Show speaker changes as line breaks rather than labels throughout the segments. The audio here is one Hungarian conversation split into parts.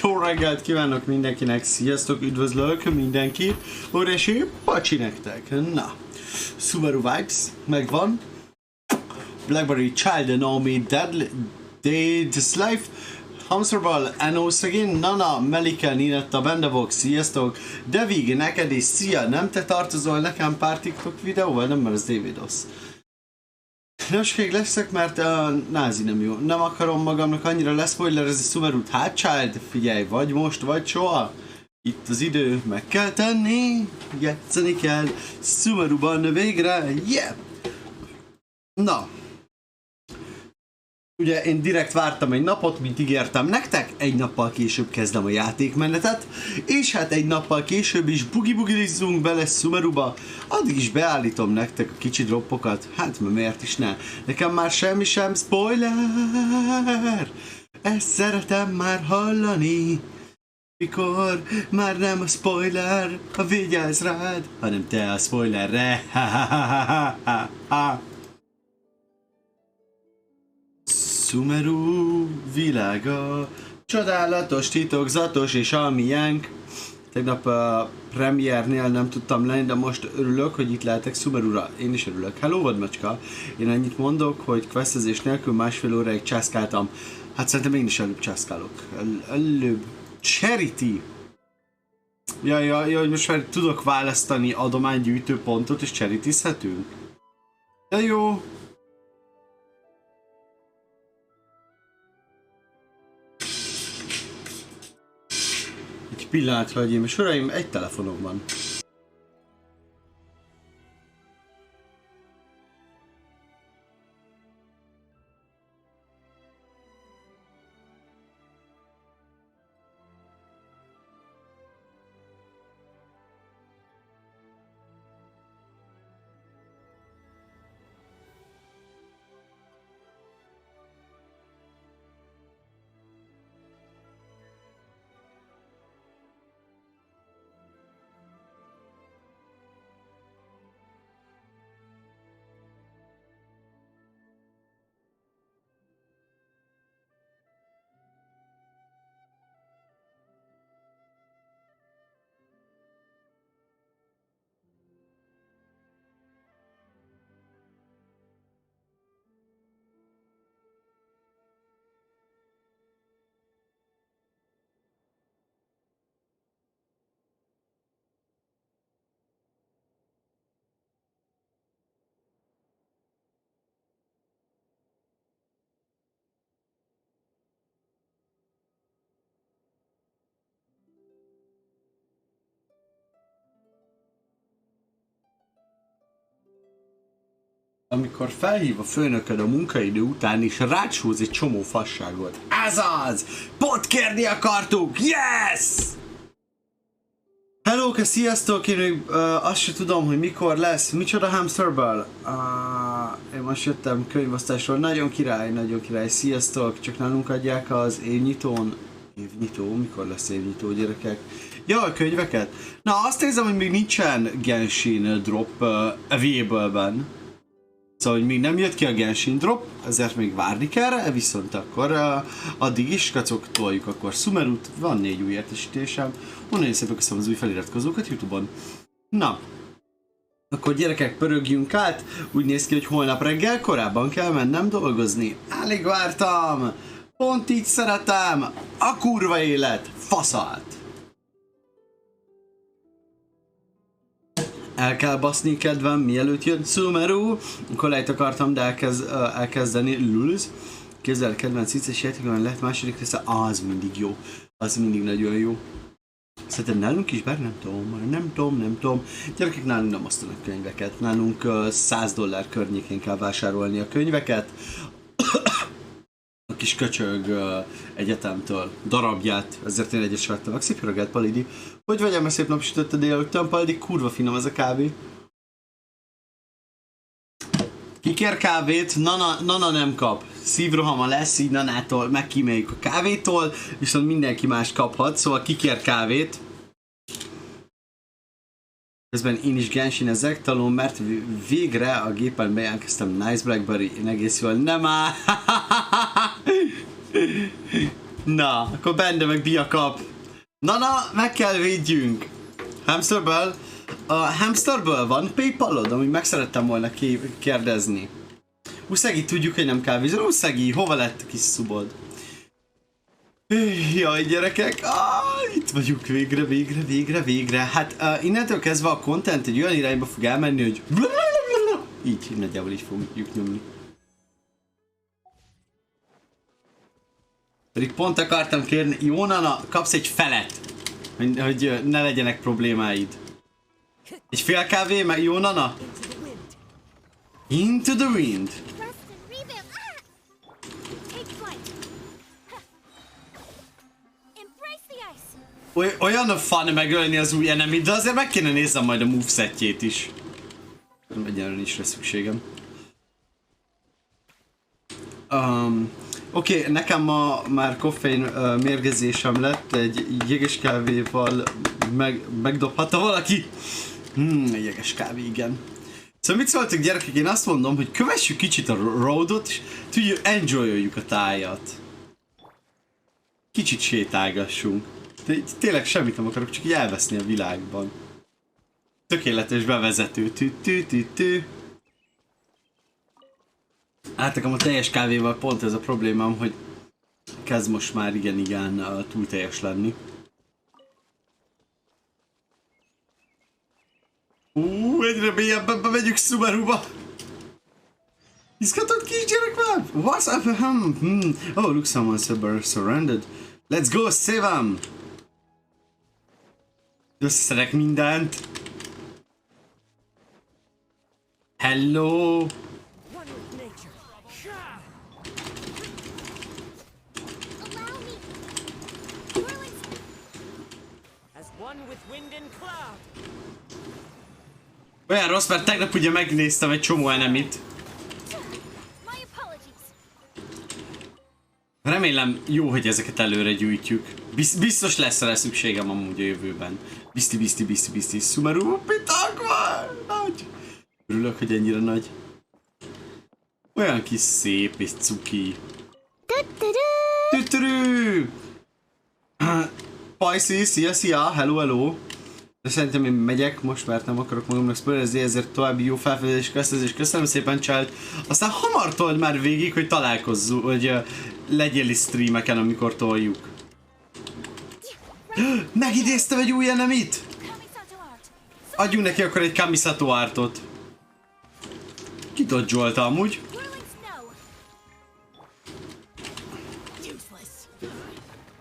Jó reggelt kívánok mindenkinek, sziasztok, üdvözlök mindenkit, óriási pacsi nektek. Na, Sumeru vibes, megvan. Blackberry Child and Army Deadly This Life. Hamsterball, Anno szegény, Nana, Melike, Ninetta, Bendevok, sziasztok. Devig, neked is, szia, nem te tartozol nekem pár TikTok videóval? Nem, mert ez Davidos. Nem sokáig leszek, mert názi nem jó. Nem akarom magamnak annyira leszpoilerezni Sumerut. Hát child, figyelj, vagy most, vagy soha. Itt az idő, meg kell tenni, játszani kell Sumeruban végre, yeah! Na. Ugye én direkt vártam egy napot, mint ígértem nektek, egy nappal később kezdem a játékmenetet, és hát egy nappal később is bugi-bugilizzunk bele Sumeruba, addig is beállítom nektek a kicsi droppokat, hát miért is ne, nekem már semmi sem spoiler, ezt szeretem már hallani, mikor már nem a spoiler, ha vigyázz rád, hanem te a spoilerre, Sumeru világa, csodálatos, titokzatos és amilyenk. Tegnap a premiernél nem tudtam lenni, de most örülök, hogy itt lehetek Sumerura. Én is örülök. Hello, vadmacska! Én annyit mondok, hogy questezés nélkül másfél óráig császkáltam. Hát szerintem én is előbb császkálok. Előbb. Charity! Ja, hogy most már tudok választani adománygyűjtő pontot és charitizhetünk. De jó. Pillanatra, hölgyeim és uraim, egy telefonom van. Amikor felhív a főnököd a munkaidő után és rácsúz egy csomó fasságot. Ez az! Pont kérni akartuk! Yes! Hello, sziasztok! Én még azt sem tudom, hogy mikor lesz. Micsoda Hamsterball? Én most jöttem könyvosztásról. Nagyon király. Sziasztok! Csak nálunk adják az évnyitón. Évnyitó? Mikor lesz évnyitó, gyerekek? Ja, a könyveket? Na, azt érzem, hogy még nincsen Genshin drop available-ben. Szóval, hogy még nem jött ki a Genshin drop, ezért még várni kell rá, viszont akkor addig is, kacok, toljuk akkor Sumerut, van 4 új értesítésem, onnan szépen köszönöm az új feliratkozókat YouTube-on. Na, akkor gyerekek, pörögjünk át, úgy néz ki, hogy holnap reggel korábban kell mennem dolgozni. Alig vártam, pont így szeretem, a kurva élet, faszalt. El kell baszni, kedvem, mielőtt jön Sumeru. Collide akartam, de elkezdeni Lulz. Képzel, kedvenc vicces játékban lehet második része, az mindig jó. Az mindig nagyon jó. Szerintem nálunk is, bár nem tudom. Gyerekek, nálunk nem osztanak könyveket. Nálunk $100 környékén kell vásárolni a könyveket. A kis köcsög egyetemtől darabját, ezért én egyet sem vettem. Szép reggelt, Palidi. Hogy vagy, mert szép nap sütött a délután, Palidi, kurva finom ez a kávé. Ki kér kávét, Nana nem kap. Szívrohama lesz, így Nanától megkíméljük a kávétól, viszont mindenki más kaphat, szóval ki kér kávét. Közben én is Genshin ezek talán, mert végre a gépen bejelentkeztem. Nice Blackberry, én egész jól nem áll. Na, akkor benne meg Bia kap. Na, meg kell védjünk. Hamsterből? A hamsterből van PayPalod, amit meg szerettem volna kérdezni. Uszegi, tudjuk, hogy nem kávézol. Uszegi, hova lett a kis szubod? Jaj, gyerekek, itt vagyunk végre. Hát innentől kezdve a content egy olyan irányba fog elmenni, hogy így nagyjából így fogjuk nyomni. Pedig pont akartam kérni, Jónana, kapsz egy felet, hogy ne legyenek problémáid. Egy fél kávé, meg Jónana? Into the wind. Olyan a fun megölni az új enemit, de azért meg kéne néznem majd a movesetjét is. Egyenlően nincs rá szükségem. Oké, nekem ma már koffein mérgezésem lett, egy jeges kávéval megdobhatta valaki. Jeges kávé, igen. Szóval mit szóltok, gyerekek? Én azt mondom, hogy kövessük kicsit a roadot, és tudjuk, enjoyoljuk a tájat. Kicsit sétálgassunk. Tényleg semmit nem akarok, csak így elveszni a világban. Tökéletes bevezető. Hát nekem a teljes kávéval pont ez a problémám, hogy kezd most már igen túl teljes lenni. Egyre mélyebben megyünk Sumeruba. Izgatott kisgyerek már? What's up? Oh, look, someone surrendered. Let's go, save him! Összeszedek mindent. Hello! Olyan rossz, mert tegnap ugye megnéztem egy csomó enemit. Remélem jó, hogy ezeket előre gyűjtjük. Biztos lesz rá szükségem amúgy a jövőben. Biszti. Sumeru, pitakva! Nagy! Örülök, hogy ennyire nagy. Olyan kis szép és cuki. Tütürű! Pajszi, szia, hello. De szerintem én megyek most, mert nem akarok magamnak spoilerezni, ezért további jó felfedezés, köszönöm szépen, Child. Aztán hamar told már végig, hogy találkozzunk, hogy legyél is streameken, amikor toljuk. Megidéztem egy új enemit! Adjunk neki akkor egy Kamisato artot. Kidodzsolta amúgy.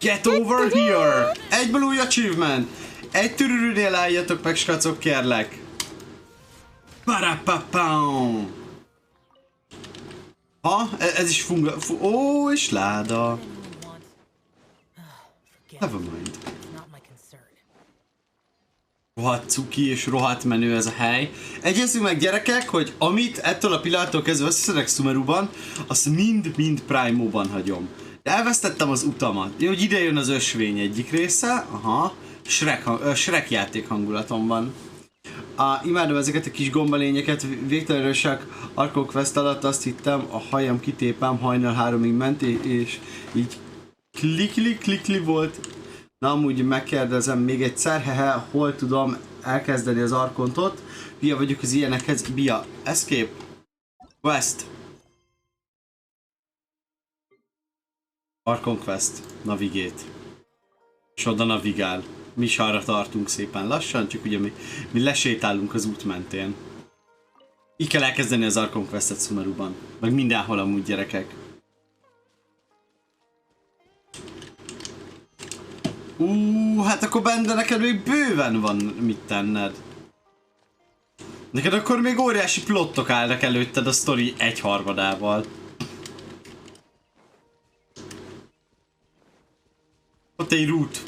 Get over here! Egyből új achievement! Egy türürűnél álljatok meg, skacok, kérlek! Parapapam! Ha? Ez is funga... Ó, és láda! Nevermind. Rohadt cuki és rohadt menő ez a hely. Egyezzünk meg, gyerekek, hogy amit ettől a pillanattól kezdve összeszedek Sumeruban, azt mind Prime-ban hagyom. De elvesztettem az utamat. Jó, hogy ide jön az ösvény egyik része. Aha. Shrek játék hangulatom van. Imádom ezeket a kis gombalényeket, végtelen erősek Arkok Quest alatt azt hittem, a hajam kitépám, hajnal 3-ig ment, és így klikli volt. Na amúgy megkérdezem még egyszer, hol tudom elkezdeni az Arkontot. Bia vagyok az ilyenekhez. Bia, escape. Quest. Arkon Quest. Navigate. És oda navigál. Mi is arra tartunk szépen lassan, csak ugye mi lesétálunk az út mentén. Így kell elkezdeni az Arkon Questet Sumeruban. Meg mindenhol amúgy, gyerekek. Hát akkor benne neked még bőven van mit tenned. Neked akkor még óriási plottok állnak előtted a sztori 1/3-ával. Ott egy route.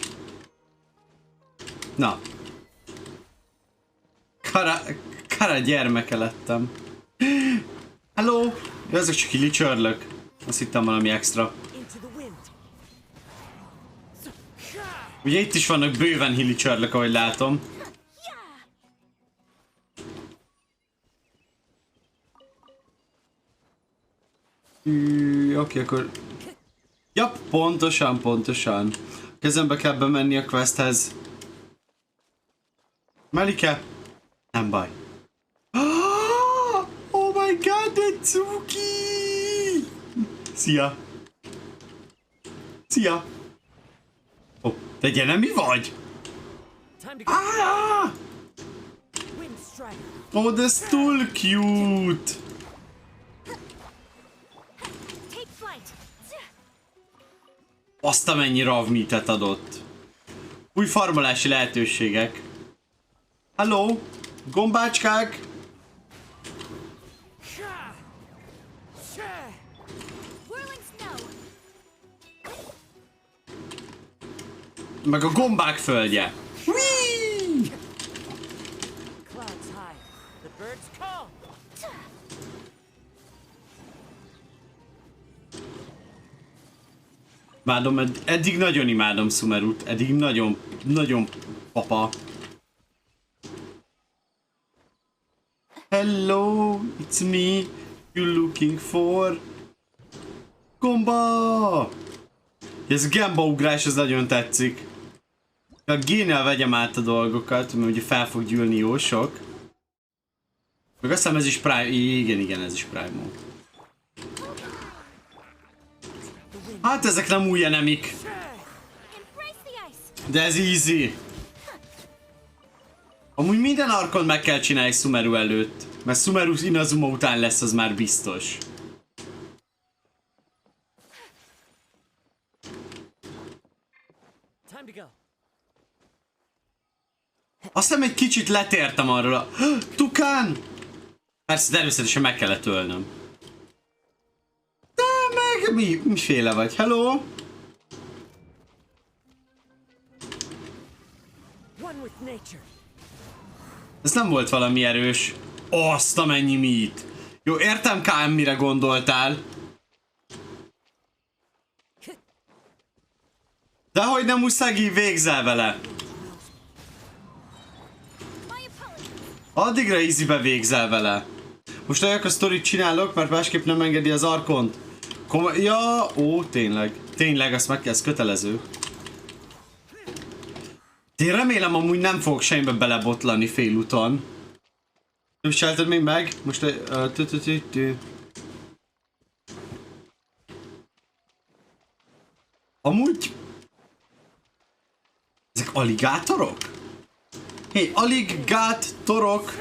Na. Kara gyermeke lettem. Hello! Jó, ezek csak így csörlök. Azt hittem valami extra. Ugye itt is vannak bőven hilly csörlök, ahogy látom. Oké, akkor Ja, pontosan, pontosan. Kezembe kell bemenni a questhez. Melike? Nem baj. Oh my god, de cuki! Szia! Szia! Oh, te gyere, mi vagy? Ah! Oh, de ez túl cute! Azt amennyi ravmeatet adott. Új farmolási lehetőségek. Hello! Gombácskák! Meg a gombák földje. Whee! Imádom, eddig nagyon imádom Sumerut, eddig nagyon papa. Hello, it's me, you looking for... Gomba! Ez a gemba ugrás, ez nagyon tetszik. A G-nél vegyem át a dolgokat, mert ugye fel fog gyűlni jó sok. Meg azt hiszem ez is Prime, igen, ez is Prime. Hát ezek nem új enemik. De ez easy. Amúgy minden arkon meg kell csinálni Sumeru előtt. Mert Sumeru Inazuma után lesz, az már biztos. Azt hiszem egy kicsit letértem arról a... Tukán! Persze természetesen meg kellett ölnöm. De meg miféle vagy? Hello? Ez nem volt valami erős. Azt amennyi meat. Jó, értem KM mire gondoltál. Dehogy nem Usagi, végzel vele. Addigra easybe végzel vele. Most olyan a sztorit csinálok, mert másképp nem engedi az arkont. Ja, ó, tényleg. Tényleg, azt meg kell, ez kötelező. Én remélem amúgy nem fogok semmibe belebotlani félúton. Nem csináltad még meg? Most amúgy... Ezek aligátorok? Hé, aligátorok!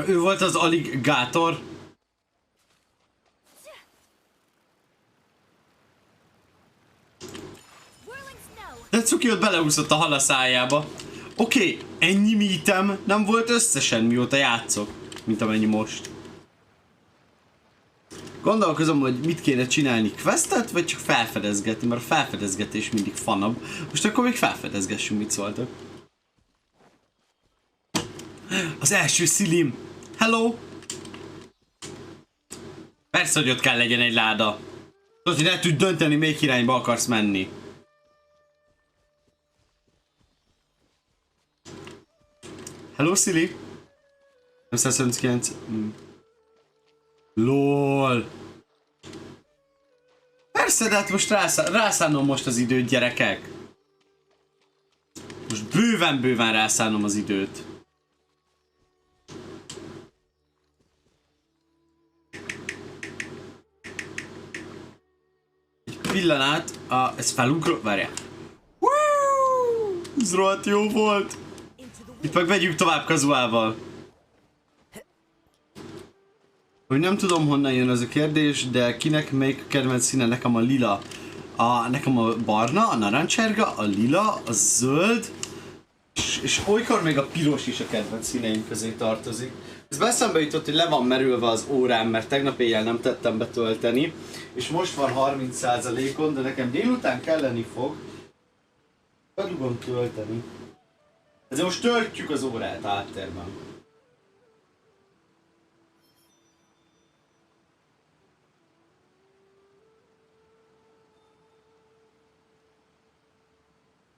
Ő volt az aligátor. De Cuki ott beleúszott a hal a szájába. Oké, ennyi meatem nem volt összesen mióta játszok, mint amennyi most. Gondolkozom, hogy mit kéne csinálni, questet, vagy csak felfedezgetni, mert a felfedezgetés mindig fanabb. Most akkor még felfedezgessünk, mit szóltak. Az első szilim. Hello! Persze, hogy ott kell legyen egy láda. Tudod, hogy ne tudj dönteni, melyik irányba akarsz menni. Hello, Silly. 139. LOL. Persze, de hát most rászánom most az időt, gyerekek. Most bőven rászánom az időt. Egy pillanat. Ez felugrott, várjál. Ez rohadt jó volt. Itt meg vegyük tovább kazuával. Hogy nem tudom honnan jön ez a kérdés, de kinek melyik a kedvenc színe? Nekem a lila. Nekem a barna, a narancsárga, a lila, a zöld, és olykor még a piros is a kedvenc színeim közé tartozik. Ez eszembe jutott, hogy le van merülve az órám, mert tegnap éjjel nem tettem betölteni, és most van 30%-on, de nekem délután kelleni fog. Bedugom tölteni. Ezért most töltjük az órát áttérben.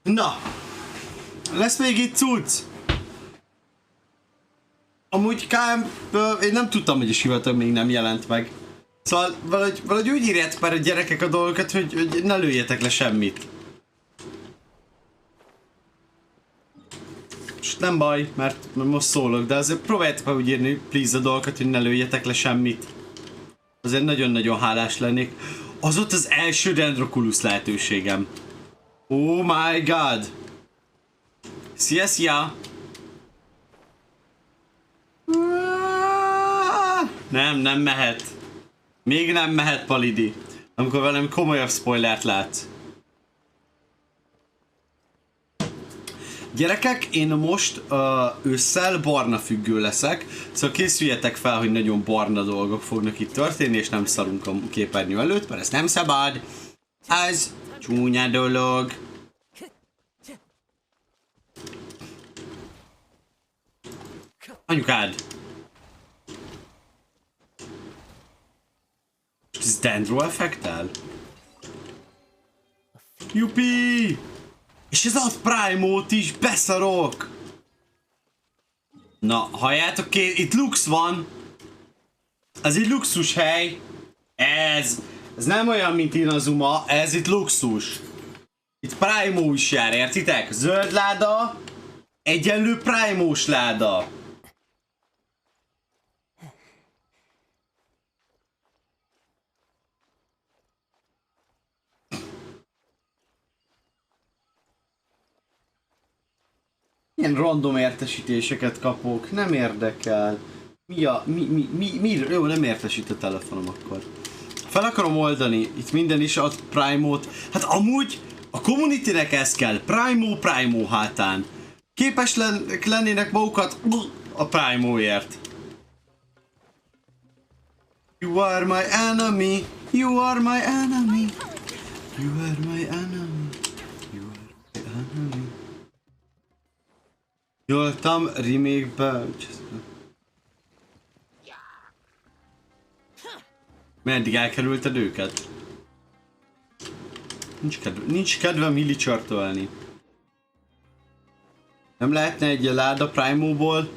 Na! Lesz még itt cucc! Amúgy én nem tudtam, hogy a sivatag még nem jelent meg. Szóval valahogy úgy írjátok már a gyerekek a dolgokat, hogy ne lőjetek le semmit. És nem baj, mert most szólok, de azért próbáljátok már úgy írni, please, a dolgokat, hogy ne lőjetek le semmit. Azért nagyon-nagyon hálás lennék. Az ott az első Dendroculus lehetőségem. Oh my god! Szia! Nem mehet. Még nem mehet, Palidi. Amikor valami komolyabb spoilert látsz. Gyerekek, én most ősszel barna függő leszek, szóval készüljetek fel, hogy nagyon barna dolgok fognak itt történni, és nem szarunk a képernyő előtt, mert ez nem szabad. Ez csúnya dolog. Anyukád! Ez dendro effektel? Jupi! És ez ad Prime-ot is, beszarok! Na, halljátok, itt lux van! Ez egy luxus hely! Ez nem olyan, mint Inazuma, ez itt luxus! Itt Prime is jár, értitek? Zöld láda, egyenlő Prime-os láda! Ilyen random értesítéseket kapok, nem érdekel. Jó, nem értesít a telefonom akkor. Fel akarom oldani, itt minden is ad Prime-ot. Hát amúgy a community-nek ez kell, Prime hátán. Képes lennének magukat a Prime-ért. You are my enemy, you are my enemy, you are my enemy, you are my enemy. Joltam remake-be. Meddig elkerülted őket? Nincs kedvem hillicsartolni. Nem lehetne egy láda Primo-ból?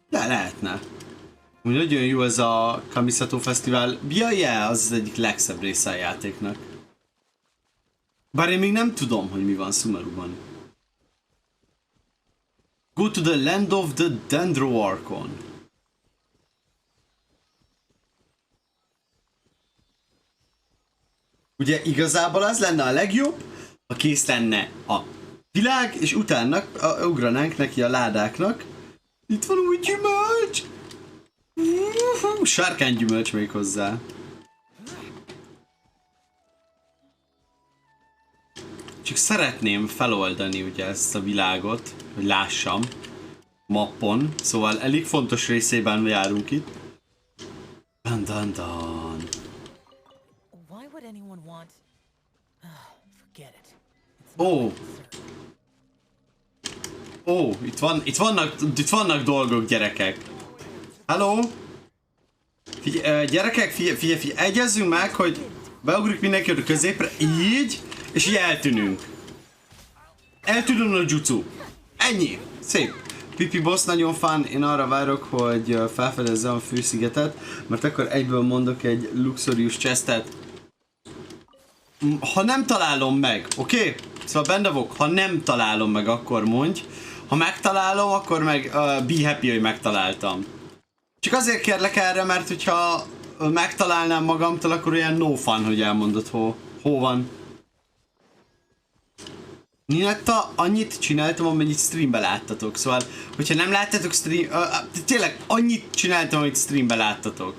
De lehetne. Úgy nagyon jó ez a Kamisato Fesztivál. Ja, az egyik legszebb része a játéknak. Bár én még nem tudom, hogy mi van Sumeruban. Go to the land of the Dendroarchon. Ugye igazából az lenne a legjobb, ha kész lenne a világ, és utána ugranánk neki a ládáknak. Itt van új gyümölcs! Sárkánygyümölcs még hozzá. Csak szeretném feloldani ugye ezt a világot, hogy lássam mappon, szóval elég fontos részében járunk itt. Dun. Itt vannak dolgok, gyerekek. Hello? Gyerekek, figyelj, egyezzünk meg, hogy beugrik mindenki a középre, így, és így eltűnünk. Eltűnöm a jutsu. Ennyi. Szép. Pipi Boss nagyon fun, én arra várok, hogy felfedezzem a főszigetet, mert akkor egyből mondok egy luxurious chestet. Ha nem találom meg, oké? Szóval benne vagyok, ha nem találom meg, akkor mondj. Ha megtalálom, akkor meg be happy, hogy megtaláltam. Csak azért kérlek erre, mert hogyha megtalálnám magamtól, akkor olyan no fun, hogy elmondod, hol van. Ninetta, annyit csináltam, amennyit streambe láttatok, szóval, hogyha nem láttatok tényleg annyit csináltam, amit streambe láttatok.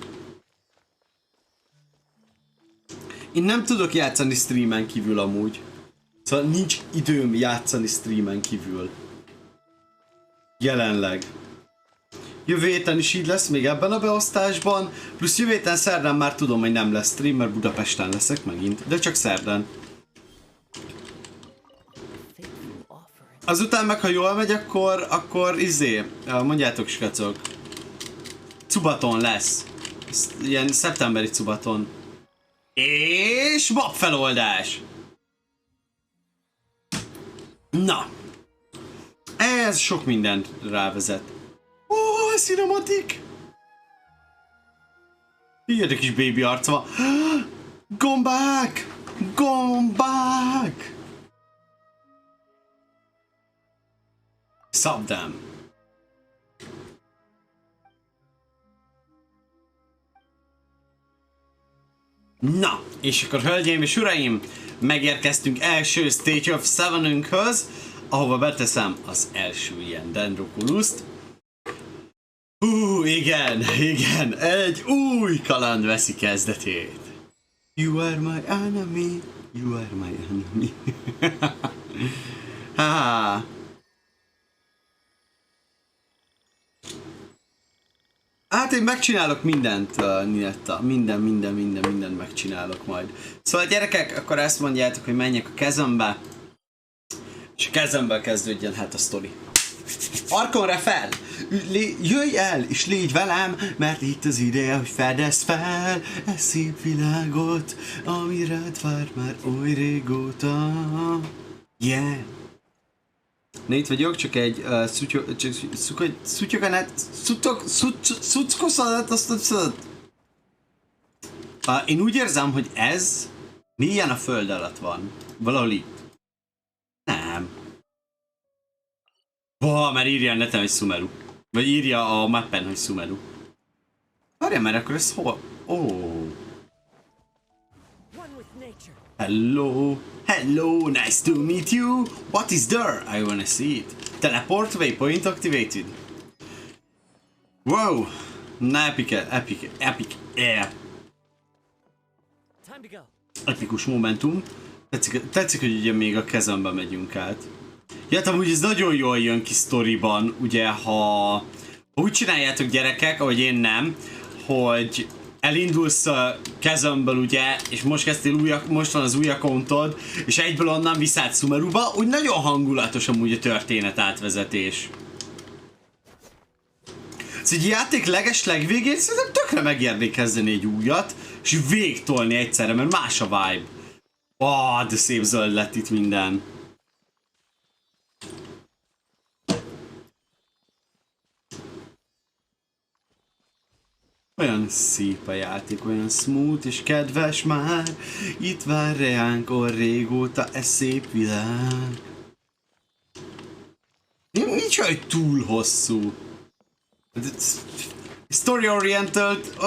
Én nem tudok játszani streamen kívül amúgy. Szóval nincs időm játszani streamen kívül. Jelenleg. Jövő héten is így lesz, még ebben a beosztásban. Plusz jövő héten szerdán már tudom, hogy nem lesz stream, mert Budapesten leszek megint. De csak szerdán. Azután meg, ha jól megy, akkor mondjátok, skacok. Cubaton lesz. Ilyen szeptemberi Cubaton. És map feloldás! Na! Ez sok mindent rávezet. cinematik! Ilyen kis baby arca van. Gombák! Gombák! Szabdám! Na, és akkor hölgyeim és uraim, megérkeztünk első Stage of Seven-ünkhöz, ahova beteszem az első ilyen dendrokuluszt. Igen, egy új kaland veszi kezdetét. You are my enemy, you are my enemy. Ha. Hát én megcsinálok mindent, Ninetta. Mindent megcsinálok majd. Szóval gyerekek, akkor ezt mondjátok, hogy menjek a kezembe. És a kezembe kezdődjön hát a sztori. Arkonra fel! Jöjj el, és légy velem, mert itt az ideje, hogy fedezd fel e szép világot, ami rád vár már oly régóta. Yeah! Na itt vagyok, csak egy én úgy érzem, hogy ez milyen a föld alatt van. Valahol itt. Nem. Mert írja a neten, hogy Sumeru. Vagy írja a mappen, hogy Sumeru. Várjál, mert akkor ez hol? Hello, nice to meet you. What is there? I wanna see it. Teleport waypoint activated. Wow. Na, epic. Epikus momentum. Tetszik, hogy ugye még a kezembe megyünk át. Ja, amúgy ez nagyon jól jön ki sztoriban, ugye, ha úgy csináljátok gyerekek, ahogy én nem, hogy elindulsz a kezemből, ugye, és most van az új accountod, és egyből onnan visszád Sumeruba, úgy nagyon hangulatos amúgy a történet átvezetés. Szóval egy játék legvégén szerintem tökre megérné kezdeni egy újat, és végtolni egyszerre, mert más a vibe. De szép zöld lett itt minden. Olyan szép a játék, olyan smooth és kedves már. Itt vár ránk oly régóta ez szép világ. Nincs olyan túl hosszú.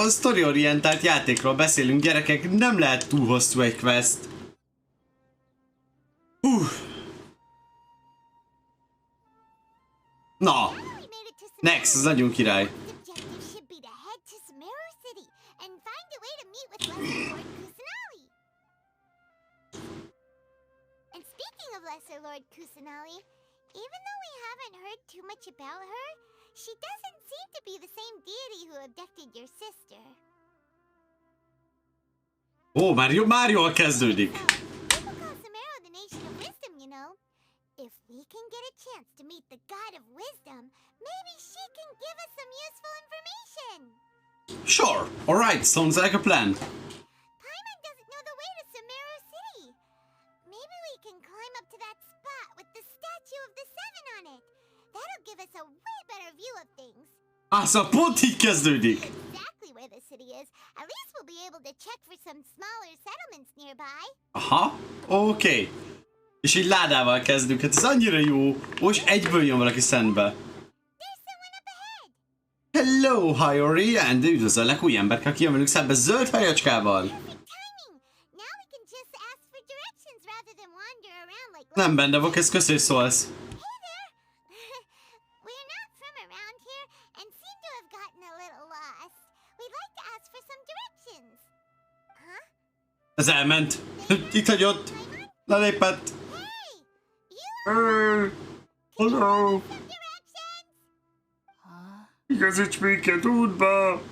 Story-orientált játékról beszélünk, gyerekek, nem lehet túl hosszú egy quest. Na! Next, ez nagyon király.
Lord Kusanali, even though we haven't heard too much about her, she doesn't seem to be the same deity who abducted your sister.
Már jól kezdődik.
People call Sumeru the nation of wisdom, you know. If we can get a chance to meet the god of wisdom, maybe she can give us some useful information.
Sure. Alright, sounds like a plan.
Paimon doesn't know the way to Sumeru City. Maybe we can climb up to that spot with the statue of the seven on it. That'll give us a way better view of things.
Szóval pont így kezdődik.
Exactly where the city is. At least we'll be able to check for some smaller settlements nearby.
Aha, oké. És így ládával kezdünk, hát ez annyira jó. És egyből jön valaki szembe. Hello, Hayori, and üdvözöllek új emberke, aki jön velünk szembe zöld hajacskával. Nem benne vagyok, ez köszönj szólsz. Ez elment. Itt hagyott. Lelépett. Hello. Igazíts minket útba.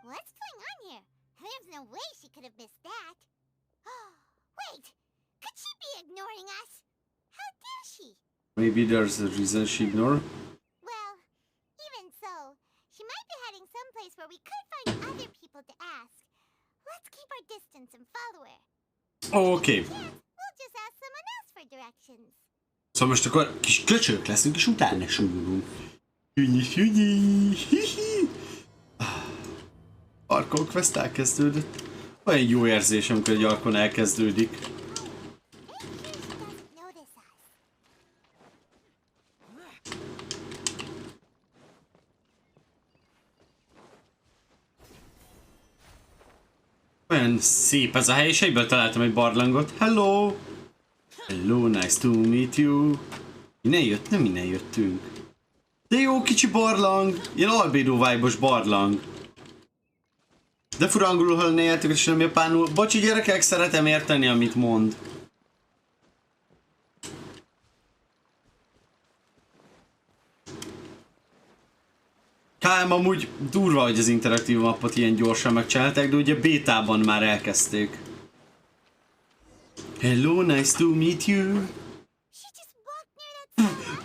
What's going on here? There's no way she could have missed that. Wait, could she be ignoring us? How dare she?
Maybe there's a reason she ignored.
Well, even so, she might be heading someplace where we could find other people to ask. Let's keep our distance and follow her.
Okay.
We'll just ask someone else for directions.
Szóval most akkor kis köcsök leszünk, és utána sugulunk. Hügyi. Arkon quest elkezdődött. Olyan jó érzés, amikor egy arkon elkezdődik. Olyan szép ez a hely, és egyből találtam egy barlangot. Hello! Hello, nice to meet you. Innen jött? Nem innen jöttünk. De jó kicsi barlang! Ilyen albédó vibe-os barlang. De fura angolul hallani játékot, és nem japánul. Bocsi gyerekek, szeretem érteni, amit mond. Kám, amúgy durva, hogy az interaktív mappot ilyen gyorsan megcsinálták, de ugye bétában már elkezdték. Hello, nice to meet you.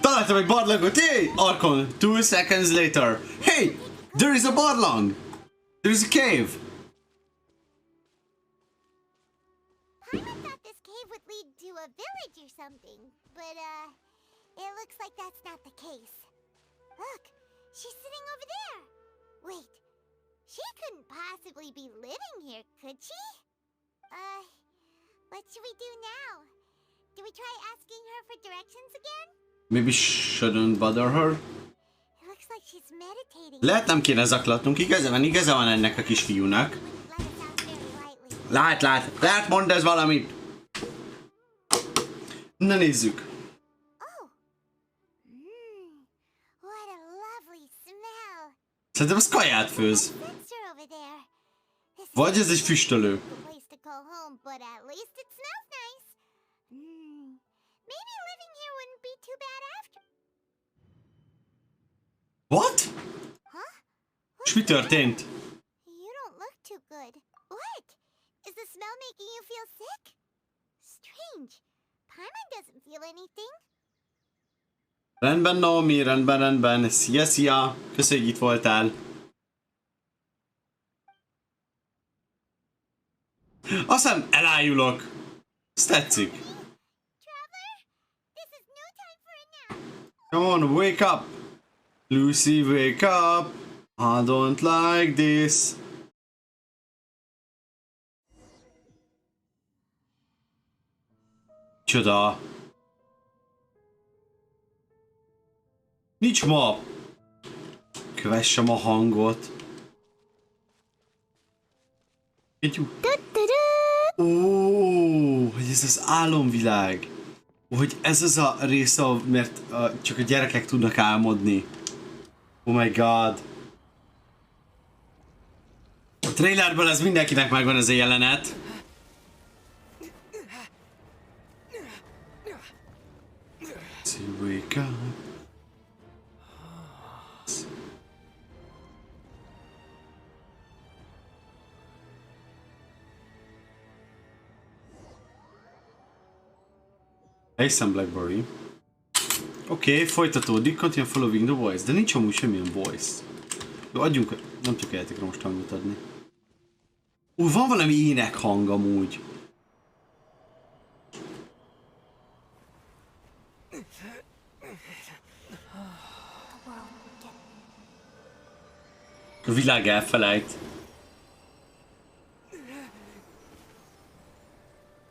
Találtam egy barlangot, hey! Arkon, 2 seconds later. Hey! There is a barlang! There is a cave!
Paimon thought this cave would lead to a village or something, but it looks like that's not the case. Look, she's sitting over there. Wait, she couldn't possibly be living here, could she? What should we do now? Do we try asking her for directions again?
Maybe shouldn't bother her.
It looks like she's meditating.
Lehet nem kéne zaklatnunk, igaza van ennek a kisfiúnak. Lát, mondd ez valamit. Na nézzük.
Oh. What a lovely smell.
Szerintem az kaját főz. Vagy ez egy füstölő. What? És mi történt?
You don't look too good. What? Is the smell making you feel sick? Strange. Paimon doesn't feel anything.
Rendben, Naomi, rendben. Szia. Köszönjük, itt voltál. Aztán elájulok. Ezt tetszik.
Traveler, this is no time for a nap.
Come on, wake up. Lucy, wake up. I don't like this. Csoda. Nincs map. Kövessem a hangot. Ó, hogy ez az álomvilág. Hogy ez az a része, mert csak a gyerekek tudnak álmodni. Oh my god. A trailerből ez mindenkinek megvan ez a jelenet. Wake up. Hiszem Blackberry. Oké, folytatódik, continue following the voice, de nincs amúgy semmilyen voice. De adjunk, nem tudjuk a játékra most hangot adni. Van valami énekhang amúgy. A világ elfelejt.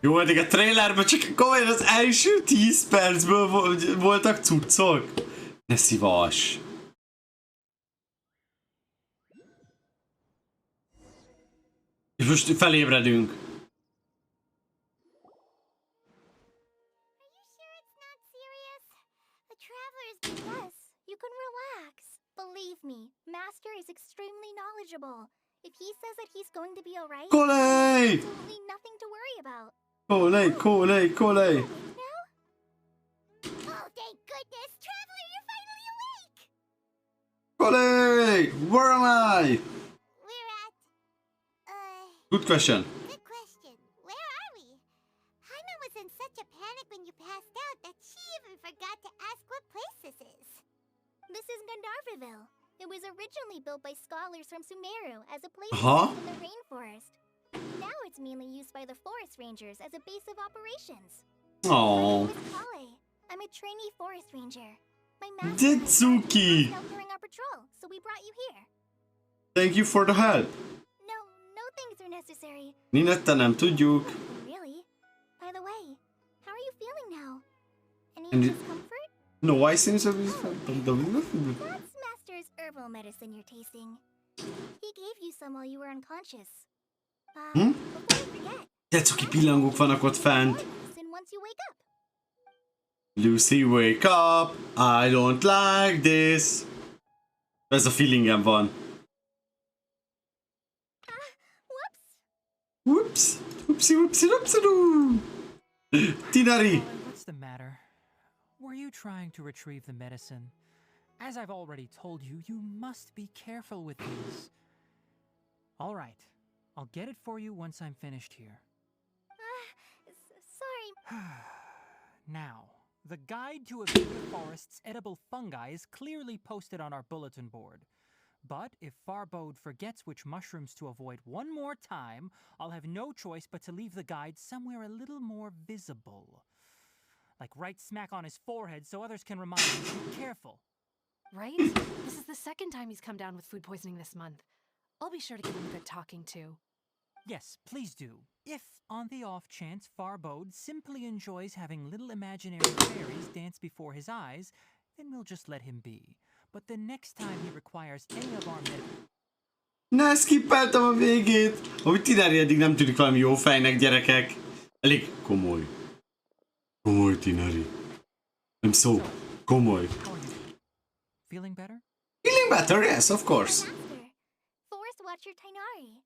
Jó, eddig a trailerben csak komolyan az első 10 percből voltak cuccok. Ne szívas. És most felébredünk.
Master is extremely knowledgeable. If he says that he's going to be alright,
Kolej!
absolutely nothing to worry about.
Kolej!
Now? Oh, thank goodness! Traveler, you're finally awake!
Kolej! Where am I?
We're at...
Good question.
Good question. Where are we? Paimon was in such a panic when you passed out that she even forgot to ask what place this is. This is Gandharvaville. It was originally built by scholars from Sumeru as a playground in the rainforest. Now it's mainly used by the forest rangers as a base of operations.
Oh.
With Kale, I'm a trainee forest ranger. My master
Detsuki!
helped during our patrol, so we brought you here.
Thank you for the help.
No things are necessary.
Ninette nem tudjuk.
Really? By the way, how are you feeling now? Any
And
discomfort?
No, I seem so...
That's Master's herbal medicine you're tasting. He gave you some while you were unconscious. Before you forget,
Tetsuki pillangók vannak ott fent.
medicine once you wake up.
Lucy, wake up! I don't like this! Ez a feelingem van.
Whoops!
Whoops! Whoopsie! Tinari!
What's the matter? Were you trying to retrieve the medicine? As I've already told you, you must be careful with these. All right, I'll get it for you once I'm finished here.
Sorry.
Now, the guide to evade the forest's edible fungi is clearly posted on our bulletin board. But if Farbode forgets which mushrooms to avoid one more time, I'll have no choice but to leave the guide somewhere a little more visible. Like right smack on his forehead so others can remind him to be careful.
Right? This is the second time he's come down with food poisoning this month. I'll be sure to give him a good talking to.
Yes, please do. If, on the off chance, Farbode simply enjoys having little imaginary fairies dance before his eyes, then we'll just let him be. But the next time he requires any of our
Ne, skippeltem a végét! Ahogy Tinari eddig nem tűnik valami jó fejnek, gyerekek. Elég komoly. Komoly, Tinari. I'm so komoly.
Feeling better?
Feeling better, yes, of course.
Master, Forest Watcher Tainari.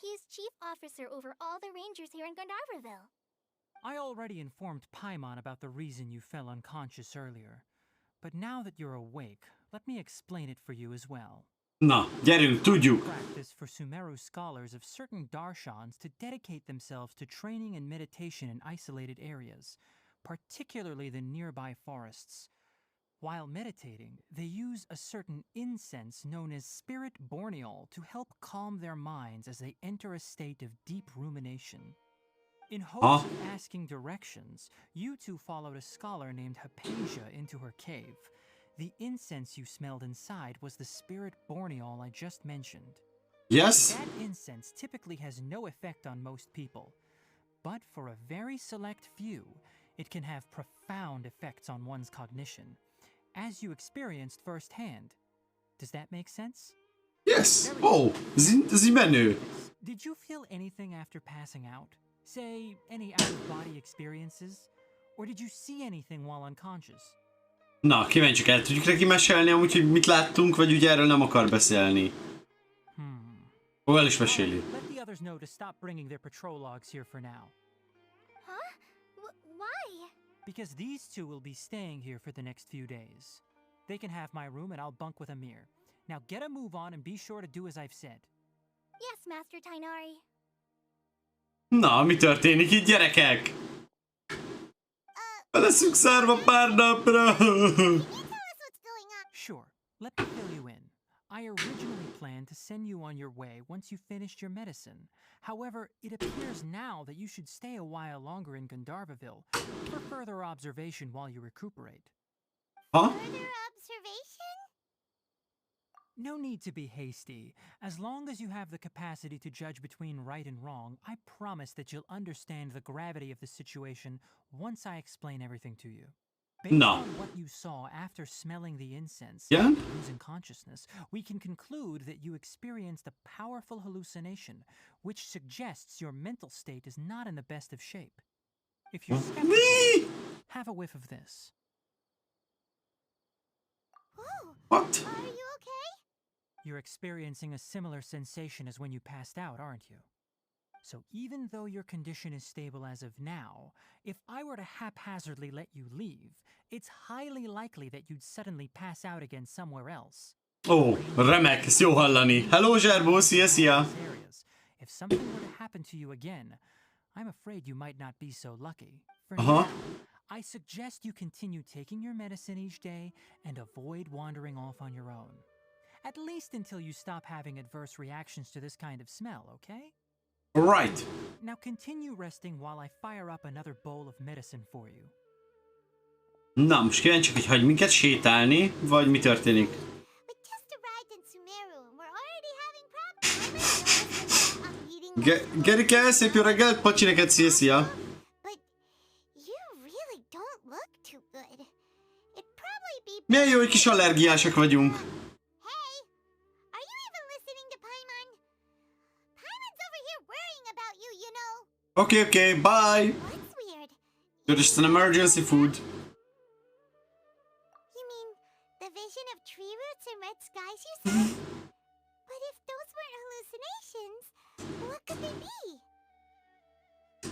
He is chief officer over all the rangers here in Gandharville.
I already informed Paimon about the reason you fell unconscious earlier. But now that you're awake, let me explain it for you as well.
Na, gyerünk, tudjuk!
Practice for Sumeru scholars of certain darshans to dedicate themselves to training and meditation in isolated areas, particularly the nearby forests. While meditating, they use a certain incense known as spirit borneol to help calm their minds as they enter a state of deep rumination. In hopes of asking directions, you two followed a scholar named Hypatia into her cave. The incense you smelled inside was the spirit borneol I just mentioned.
Yes?
That incense typically has no effect on most people, but for a very select few, it can have profound effects on one's cognition, as you experienced firsthand. Does that make sense?
Yes! Oh, zi menő!
Did you feel anything after passing out? Say, any out-of-body experiences? Or did you see anything while unconscious?
Na, kíváncsiak, el tudjuk neki mesélni amúgy, hogy mit láttunk, vagy ugye erről nem akar beszélni? El is meséli.
Let the others know to stop bringing their patrol logs here for now.
Huh? Why?
Because these two will be staying here for the next few days. They can have my room and I'll bunk with Amir. Now get a move on and be sure to do as I've said.
Yes, Master Tainari.
Na, mi történik itt, gyerekek? Leszünk szárva pár napra!
Tell us what's going on.
Sure, let me fill you in. I originally planned to send you on your way once you finished your medicine. However, it appears now that you should stay a while longer in Gandharville for further observation while you recuperate.
Ha?
Further observation?
No need to be hasty. As long as you have the capacity to judge between right and wrong, I promise that you'll understand the gravity of the situation once I explain everything to you. Based on what you saw after smelling the incense and losing consciousness, we can conclude that you experienced a powerful hallucination, which suggests your mental state is not in the best of shape. If you're skeptical, have a whiff of this.
Whoa.
What?
Are you okay?
You're experiencing a similar sensation as when you passed out, aren't you? So even though your condition is stable as of now, if I were to haphazardly let you leave, it's highly likely that you'd suddenly pass out again somewhere else.
Ó, remek, ezt jó hallani. Hello, Zserbó, szia!
If something were to happen to you again, I'm afraid you might not be so lucky. For now, I suggest you continue taking your medicine each day and avoid wandering off on your own. At least until you stop having adverse reactions to this kind of smell, okay?
Right.
Now continue resting while I fire up another bowl of medicine for you.
Na, most kíváncsiak, hogy hagy minket sétálni, vagy mi történik?
We just arrived in Sumeru and we're already having problems.
Gerike, szép jó reggelt, pacsi neked, szia!
But you really don't look too good. It'd probably be.
Milyen jó, hogy kis allergiások vagyunk.
Hey, are you even listening to Paimon? Paimon's over here worrying about you, you know.
Okay, bye!
What's weird?
You're just an emergency food.
You mean the vision of tree roots and red skies you said? But if those weren't hallucinations, what could they be?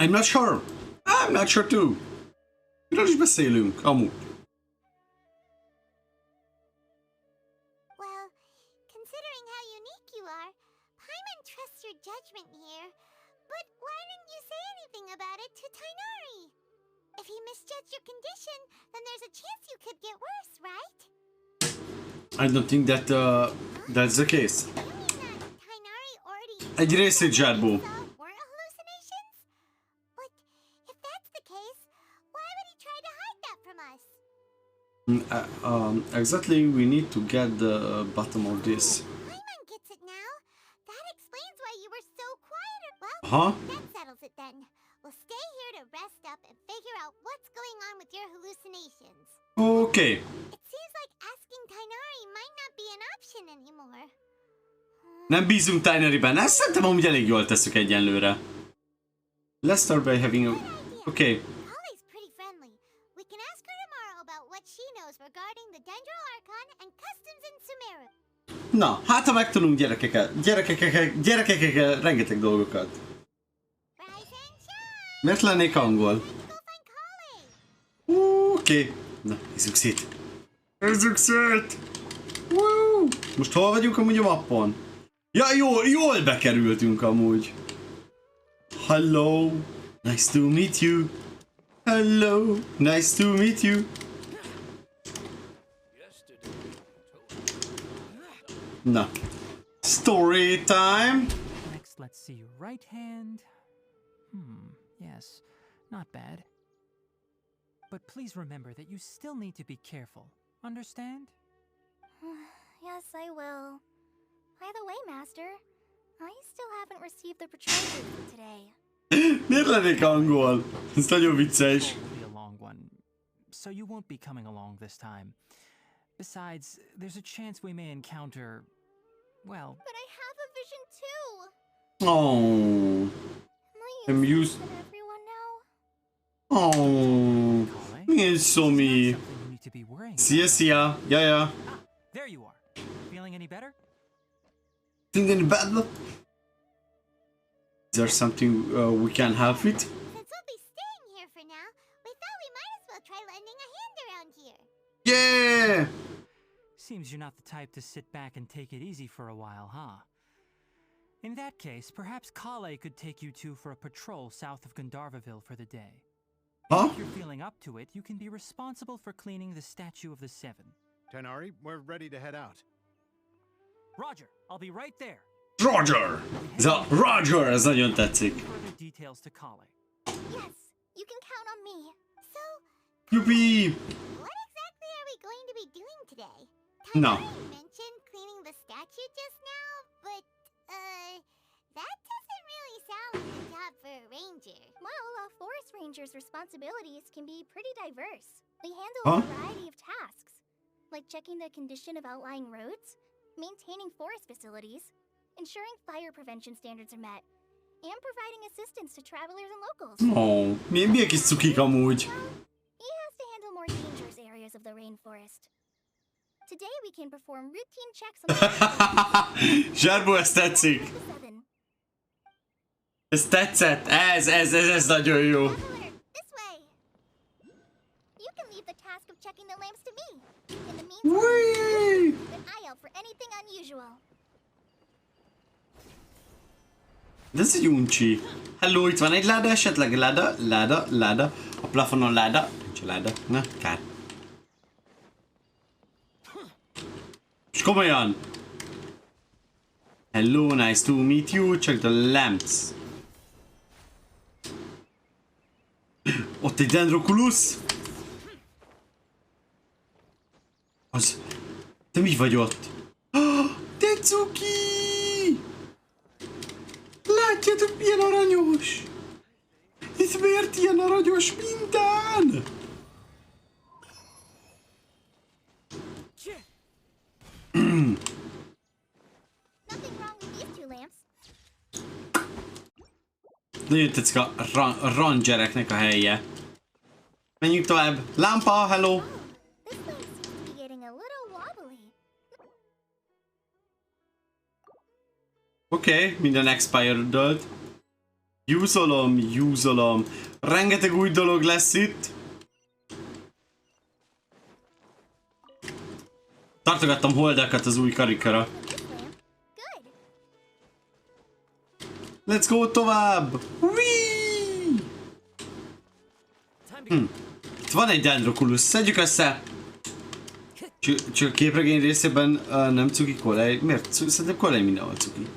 I'm not sure. I'm not sure too. Miről is beszélünk, amúgy?
Well, considering how unique you are, Paimon trusts your judgment here. But why didn't you say anything about it to Tainari? If he misjudged your condition, then there's a chance you could get worse, right?
I don't think that that's the case.
You mean that Tainari already
Egy részét zsárbó.
weren't hallucinations? But if that's the case, why would he try to hide that from us?
Exactly, we need to get the bottom of this.
Paimon gets it now. That explains why you were so quiet. Well,
Huh?
that settles it then. We'll stay here to rest up and figure out what's going on with your hallucinations.
Okay.
It seems like asking Tainari might not be an option anymore.
Nem bízunk Tainariben. Ezt szerintem amúgy elég jól tesszük egyenlőre. Let's start by having a... Okay.
Holly's pretty friendly. We can ask her tomorrow about what she knows regarding the Dendro Archon and customs in Sumeru.
Na, hát ha megtanulunk gyerekekkel rengeteg dolgokat.
Rise and shine!
Miért lennék angol?
Let's go find Holly!
Oké. Na, nézzük szét. Nézzük szét! Woo! Most hol vagyunk amúgy a mappon? Ja, jól bekerültünk amúgy. Hello. Nice to meet you. Hello. Nice to meet you. Na. Story time.
Next, let's see. Right hand. Yes. Not bad. But please remember that you still need to be careful. Understand?
Yes, I will. By the way, Master, I still haven't received the patrol briefing today.
Miért lennék angol? Ez nagyon vicces.
It will be a long one, so you won't be coming along this time. Besides, there's a chance we may encounter, well...
But I have a vision too!
Oh.
Am I
I'm used...
with everyone now?
Oh. Milyen szomi.
Something you need to be worrying
Szia. Jaja.
about. There you are. Feeling any better?
Thinking bad? Is there something we can help with?
Since we'll be staying here for now, we thought we might as well try lending a hand around here.
Yeah!
Seems you're not the type to sit back and take it easy for a while, huh? In that case, perhaps Kale could take you two for a patrol south of Gandharvaville for the day.
Huh?
If you're feeling up to it, you can be responsible for cleaning the Statue of the Seven.
Tainari, we're ready to head out.
Roger, I'll be right there.
Roger! Ez a Roger, ez nagyon tetszik.
Further details to Kale.
Yes, you can count on me. So,
Yuppie!
what exactly are we going to be doing today?
No.
Tainari mentioned cleaning the statue just now, but, that doesn't really sound like a job for a ranger. Well, a forest ranger's responsibilities can be pretty diverse. They handle
Huh?
a variety of tasks, like checking the condition of outlying roads, maintaining forest facilities, ensuring fire prevention standards are met, and providing assistance to travelers and locals.
Oh, milyen kis cukik amúgy.
He has to handle more dangerous areas of the rainforest. Today we can perform routine checks on the
Zsárbó, ez tetszik. Ez tetszett. Ez nagyon jó.
Traveler, this way. You can leave the task of checking the lamps to me. In the meantime,
Whee!
keep an eye out for anything unusual.
De ez egy uncsi. Hello, itt van egy láda esetleg? Láda. A plafonon láda. Nincs a láda. Na, kár. És komolyan. Hello, nice to meet you. Check the lamps. Ott egy dendroculus. Az... Te mi vagy ott? De cuki! Látjátok, milyen aranyos! Itt miért ilyen aranyos minden?
Nothing wrong with these two lamps.
Nagyon tetszik a rangereknek a helye. Menjünk tovább. Lámpa, hello!
This lamp seems to be getting a little wobbly.
Oké, minden expired-ölt. Júzolom. Rengeteg új dolog lesz itt. Tartogattam holdakat az új karikara.
This lamp. Good.
Let's go tovább! Whee! Itt van egy dendroculus, szedjük össze! Csak a képregény részében nem cuki kolej. Miért? Szerintem kolej mindenhol cuki.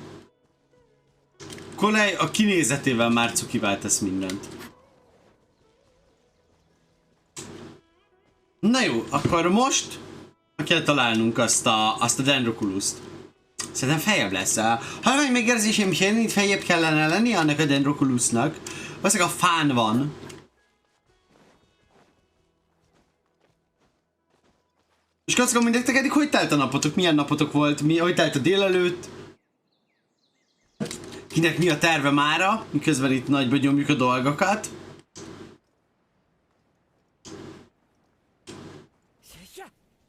Kolej a kinézetével már cukivá tesz mindent. Na jó, akkor most meg kell találnunk azt a dendroculust. Szerintem feljebb lesz. Halvány megérzésem szerint feljebb kellene lenni annak a dendroculusnak. Valószínűleg a fán van. És kacagom, mindektek eddig hogy telt a napotok? Milyen napotok volt? Hogy telt a délelőtt? Kinek mi a terve mára? Miközben itt nagyba nyomjuk a dolgokat.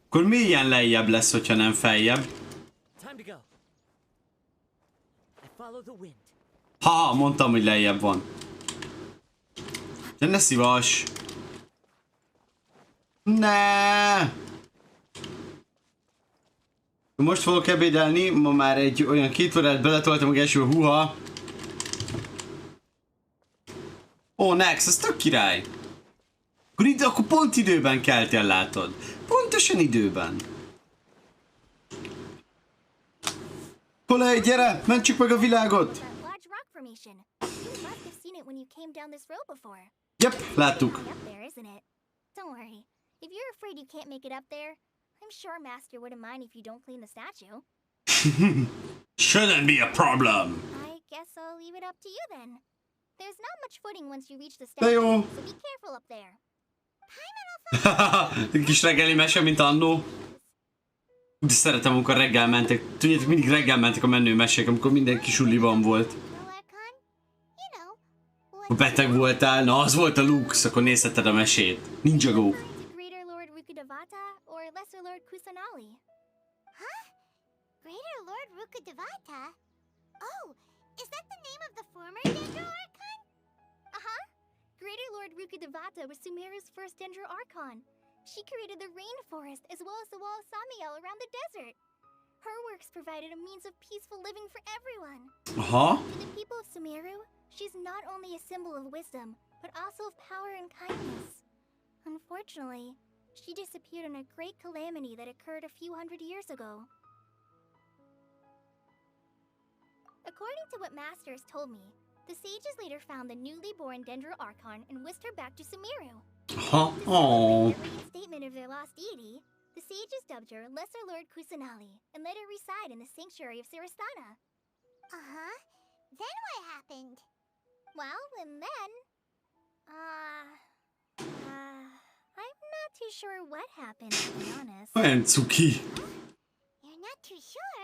Akkor mélyen lejjebb lesz, hogyha nem feljebb. Ha, mondtam, hogy lejjebb van. De ne szívas. Ne! Most fogok ebédelni, ma már egy olyan 2 órát beletoltam a Genshinbe, húha. Ó, Nex, ez tök király. Akkor pont időben keltél, látod. Pontosan időben. Kolej, gyere, mentsük meg a világot.
That large rock formation. You must have seen it when you came down this road before.
Yep, láttuk.
Up there, isn't it? Don't worry. If you're afraid you can't make it up there, I'm sure Master wouldn't mind if you don't clean the statue.
Shouldn't be a problem.
I guess I'll leave it up to you then. There's not much footing once you reach the
De jó.
statue, so be careful up there.
Kis reggeli mese, mint annó. De szeretem, amikor reggel mentek. Tudjátok, mindig reggel mentek a menő mesék, amikor mindenki suliban volt. Ha beteg voltál, na az volt a Lux, akkor nézheted a mesét. Ninja Go.
Greater Lord Rukkhadevata or Lesser Lord Kusanali? Huh? Greater Lord Rukkhadevata? Oh, is that the name of the former Dendro Archon? Uh-huh. Greater Lord Rukkhadevata was Sumeru's first Dendro Archon. She created the rainforest as well as the wall of Samiel around the desert. Her works provided a means of peaceful living for everyone.
Aha.
To the people of Sumeru, she's not only a symbol of wisdom, but also of power and kindness. Unfortunately, she disappeared in a great calamity that occurred a few hundred years ago. According to what Master has told me, the sages later found the newly born Dendro Archon and whisked her back to Sumeru.
Aha. Oh.
In a reinstatement of their lost deity, the sages dubbed her Lesser Lord Kusanali and let her reside in the sanctuary of Sarasthana. Uh-huh. Then what happened? Well, and then... I'm not too sure what happened, to be honest.
Olyan cuki.
You're not too sure?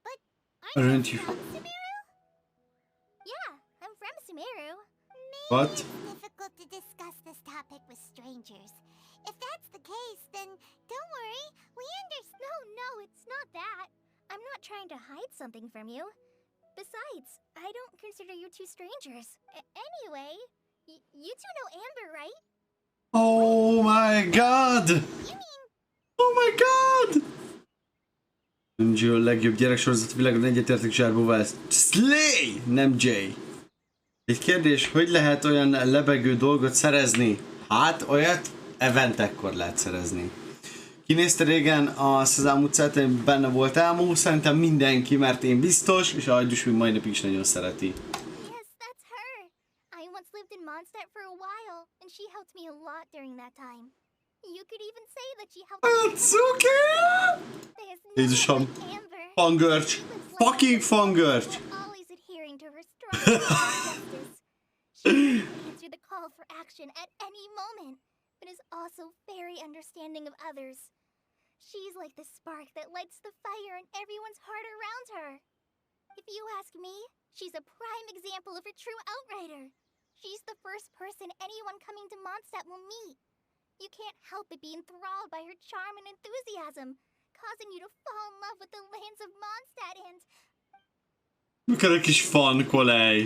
But
Aren't
aren't
you?
you from Sumeru? Yeah, I'm from Sumeru.
What?
Maybe it's difficult to discuss this topic with strangers. If that's the case, then don't worry. We understand. No, it's not that. I'm not trying to hide something from you. Besides, I don't consider you two strangers. Anyway, you two know Amber, right?
Oh my god!
You mean...
Oh my god! MJ a legjobb gyereksorozat a világon, egyetértek Zsárbóval, ez Slay! Nem Jay. Egy kérdés, hogy lehet olyan lebegő dolgot szerezni? Hát, olyat eventekkor lehet szerezni. Kinézte régen a Szezám utcát, én benne volt elmú, szerintem mindenki, mert én biztos, és a Agyus még mai napig is nagyon szereti.
Yes, that's her. I once lived in Mondstadt for a while, and she helped me a lot during that time. You could even say that she helped
Cuki!
There's no
Jézusom.
like Amber.
Fangörcs. Fucking fangörcs.
Always adhering to her strong justice. She can answer the call for action at any moment, but is also very understanding of others. She's like the spark that lights the fire in everyone's heart around her. If you ask me, she's a prime example of a true outrider. She's the first person anyone coming to Mondstadt will meet. You can't help but be enthralled by her charm and enthusiasm, causing you to fall in love with the lands of Mondstadt and...
Mikor egy kis fan kolej.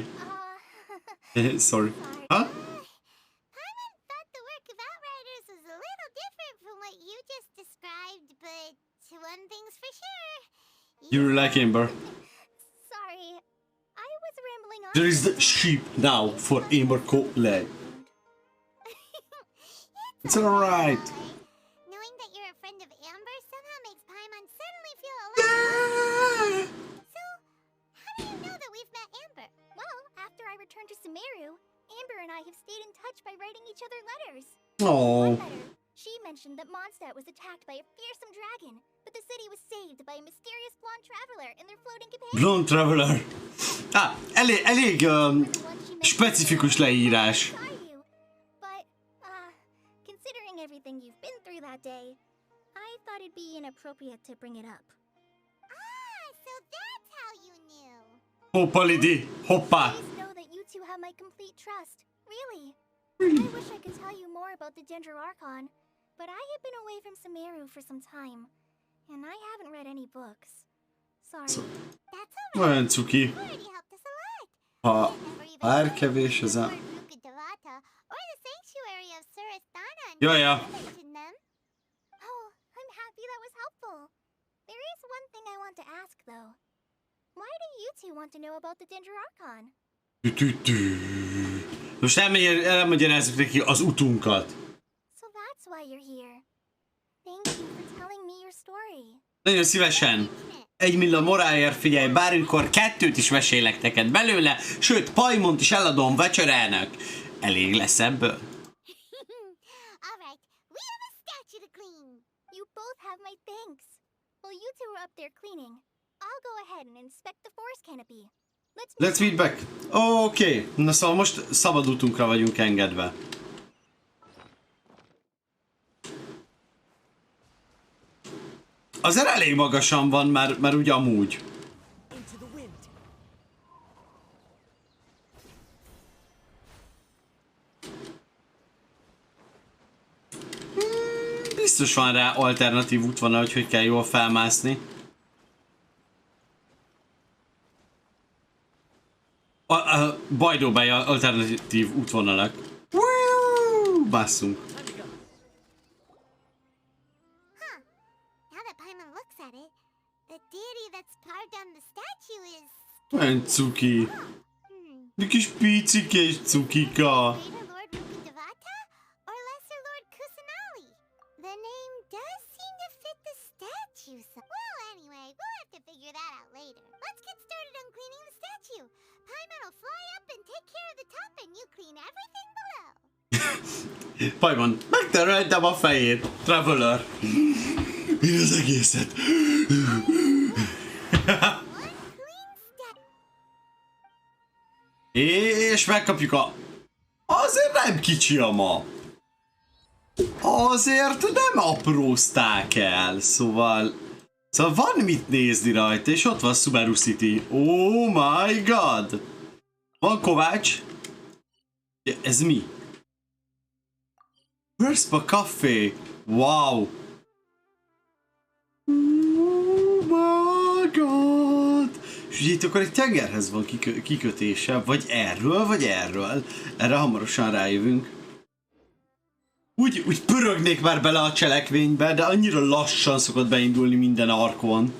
Sorry. Huh?
Paimon thought the work of outriders was a little different from what you just described, but one thing's for sure.
You like Amber.
Sorry, I was rambling on.
There is the sheep now for Amber kolej. It's alright.
Knowing that you're a friend of Amber somehow makes Paimon suddenly feel alive. So, how do you know that we've met Amber? Well, after I returned to Sumeru, Amber and I have stayed in touch by writing each other letters.
Oh.
One letter, she mentioned that Mondstadt was attacked by a fearsome dragon, but the city was saved by a mysterious blonde traveler and their floating companion.
Blonde Traveler. Elég specifikus leírás.
But, considering everything you've been through that day, I thought it'd be inappropriate to bring it up. Ah, so that's how you knew.
Hoppa, Lidi. Hoppa.
Please know that you two have my complete trust. Really. I wish I could tell you more about the Archon, but I have been away from Sumeru for some time, and I haven't read any books. Sorry. That's all right.
Olyan cuki.
You already helped us a lot.
Ha árkevés ez a...
Or the sanctuary of Surasthana.
Jaja.
Mention them. Oh, I'm happy that was helpful. There is one thing I want to ask, though. Why do you two want to know about the Archon?
Most elmagyarázzuk neki az utunkat.
So that's why you're here. Thank you for telling me your story.
Nagyon szívesen. 1 millió moráért, figyelj, bármikor 2 is mesélek neked belőle, sőt, Paimont is eladom vacsorának. Elég lesz ebből.
All right, we have a statue to clean. You both have my thanks. While you two are up there cleaning, I'll go ahead and inspect the forest canopy.
Let's meet back. Oké. Na szóval most szabad útunkra vagyunk engedve. Azért elég magasan van, mert ugye amúgy. Biztos van rá alternatív útvonal, hogy kell jól felmászni. Bajdóbály alternatív útvonalak. Basszunk.
Now that Paimon looks at it, the deity that's carved on the statue is...
Olyan cuki. De kis picikés cukika.
Greater Lord Rukadevata or Lesser Lord Kusanali? The name does seem to fit the statue. Well, anyway, we'll have to figure that out later. Let's get started on cleaning the statue. Paimon will fly up and take care of the top and you clean everything below.
Paimon, megtereltem a fejét. Traveler. Mi az egészet? És megkapjuk a... Azért nem kicsi a map. Azért nem aprózták el, szóval van mit nézni rajta, és ott van Sumeru City. Oh my god! Van Kovács? Ja, ez mi? Respa Café! Wow! Oh my god! És ugye itt akkor egy tengerhez van kikötése, vagy erről. Erre hamarosan rájövünk. Úgy pörögnék már bele a cselekvénybe, de annyira lassan szokott beindulni minden arkon.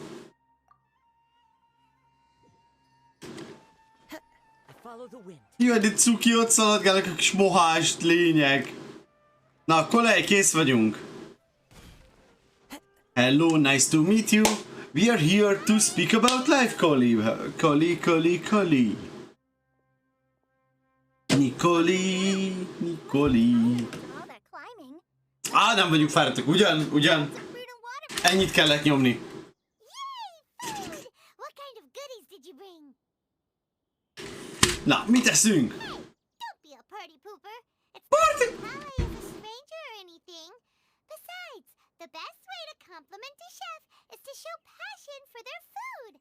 Jaj, de cuki, ott szaladgálnak a kis mohást lényeg. Na, kolej, kész vagyunk. Hello, nice to meet you. We are here to speak about life, Nikoli. Nem vagyunk fáradtak, ugyan?
Fruit and water.
Ennyit kellett nyomni.
Yay! Food! What kind of goodies did you bring?
Na, mit eszünk?
Hey, don't be a party pooper. It's
Party!
not like Kale is a stranger or anything. Besides, the best way to compliment a chef is to show passion for their food.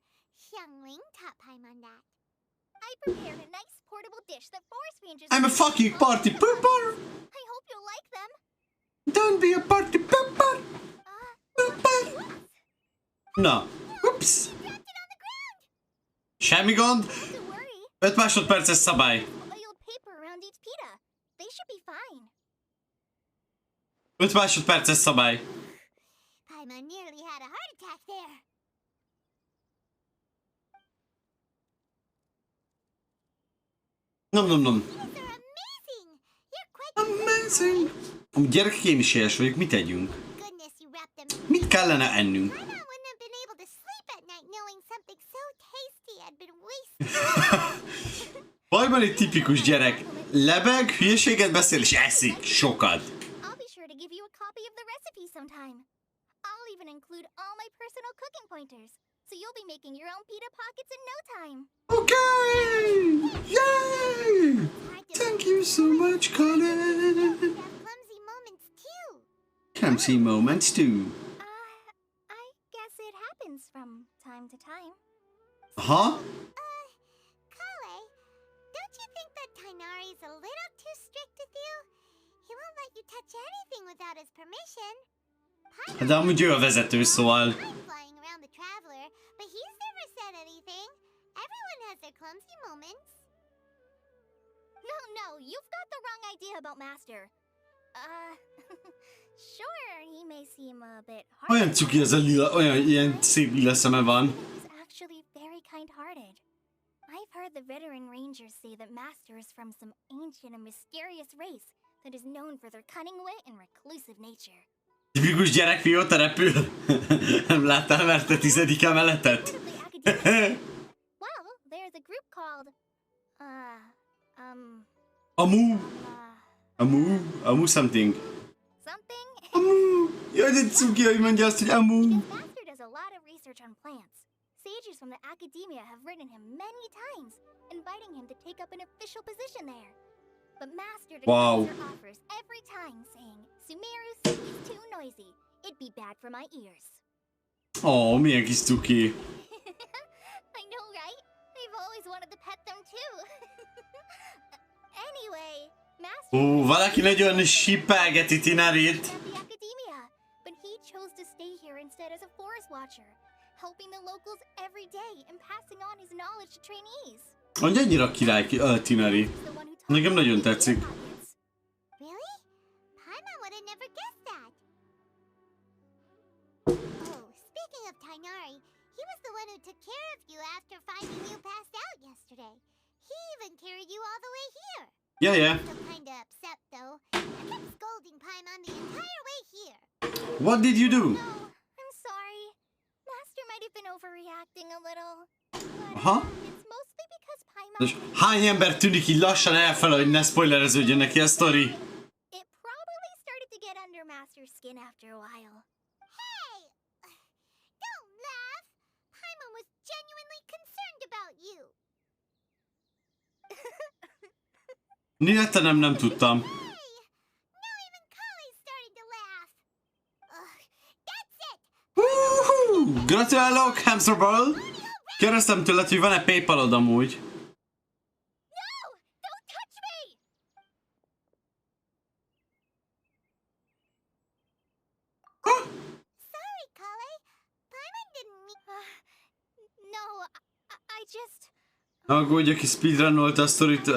Xiangling taught Paimon that. I prepared a nice portable dish that forest rangers.
I'm a fucking party pooper!
I hope you'll like them.
Don't be a party pooper! Pooper! Na, ups!
Dropped it on the ground.
Semmi gond?
Don't worry.
5 másodperces szabály.
Oiled paper around each pita. They should be fine.
5 másodperces szabály.
Paimon nearly had a heart attack there.
Nom nom nom.
These are amazing. You're quite
Amazing! Gyerekek, én is éhes vagyok, mit tegyünk?
goodness you wrapped them.
Mit kellene ennünk?
Paimon wouldn't have been able to sleep at night knowing something so tasty had been wasted.
Bajban egy tipikus gyerek. Lebeg, hülyeséget beszél és eszik sokat.
I'll be sure to give you a copy of the recipe sometime. I'll even include all my personal cooking pointers, so you'll be making your own pita pockets in no time.
Okay! Yay! Thank you so much, Colin.
Have clumsy moments too.
Clumsy moments too.
I guess it happens from time to time.
Huh?
Kale, don't you think that Tainari's a little too strict with you? He won't let you touch anything without his permission.
De amúgy ő a vezető, szóval...
I'm flying around the Traveler, but he's never said anything. Everyone has their clumsy moments. No, you've got the wrong idea about Master. Sure, he may seem a bit hard.
Olyan cuki ez a lila, olyan ilyen szép lila szeme van.
He's actually very kind-hearted. I've heard the veteran rangers say that Master is from some ancient and mysterious race that is known for their cunning wit and reclusive nature.
Tipikus gyerek mióta repül. Nem láttál már te 10. emeletet?
Well, there's a group called,
Amu something.
something.
Amu. Jaj, de cuki, hogy mondja azt, hogy amu.
Master does a lot of research on plants. Sages from the academia have written him many times, inviting him to take up an official position there. But Master declines their offers every time, saying, Sumeru says he's too noisy. It'd be bad for my ears.
Ó, milyen kis cuki.
I know, right? I've always wanted to pet them too. Anyway, Master
Valaki nagyon sippelgeti Tinarit.
at the academia, but he chose to stay here instead as a forest watcher, helping the locals every day and passing on his knowledge to trainees.
Mondja, annyira király Tinari.
He's the one who taught
Nekem
me
nagyon
to
tetszik.
use pockets. Really? Paimon would have never guessed that. Oh, speaking of Tainari, he was the one who took care of you after finding you passed out yesterday. He even carried you all the way here.
Yeah.
Still kinda upset though. I kept scolding Paimon the entire way here.
What did you do?
No, I'm sorry. Master might have been overreacting a little. But
Aha.
it's mostly because Paimon...
És hány ember tűnik így lassan elfele, hogy ne spoilereződjön neki a sztori?
It probably started to get under Master's skin after a while. Hey! Don't laugh! Paimon was genuinely concerned about you.
Nélete nem tudtam.
Hey! Now even Kale's starting to laugh. Ugh, that's it!
Woohoo! Gratulálok, Hamster Ball! Kérdeztem tőled, hogy van-e PayPal-od amúgy.
No! Don't touch me! Sorry, Kale. Paimon didn't mean... no, I just...
Aggódj, aki speedrunolta a sztorit,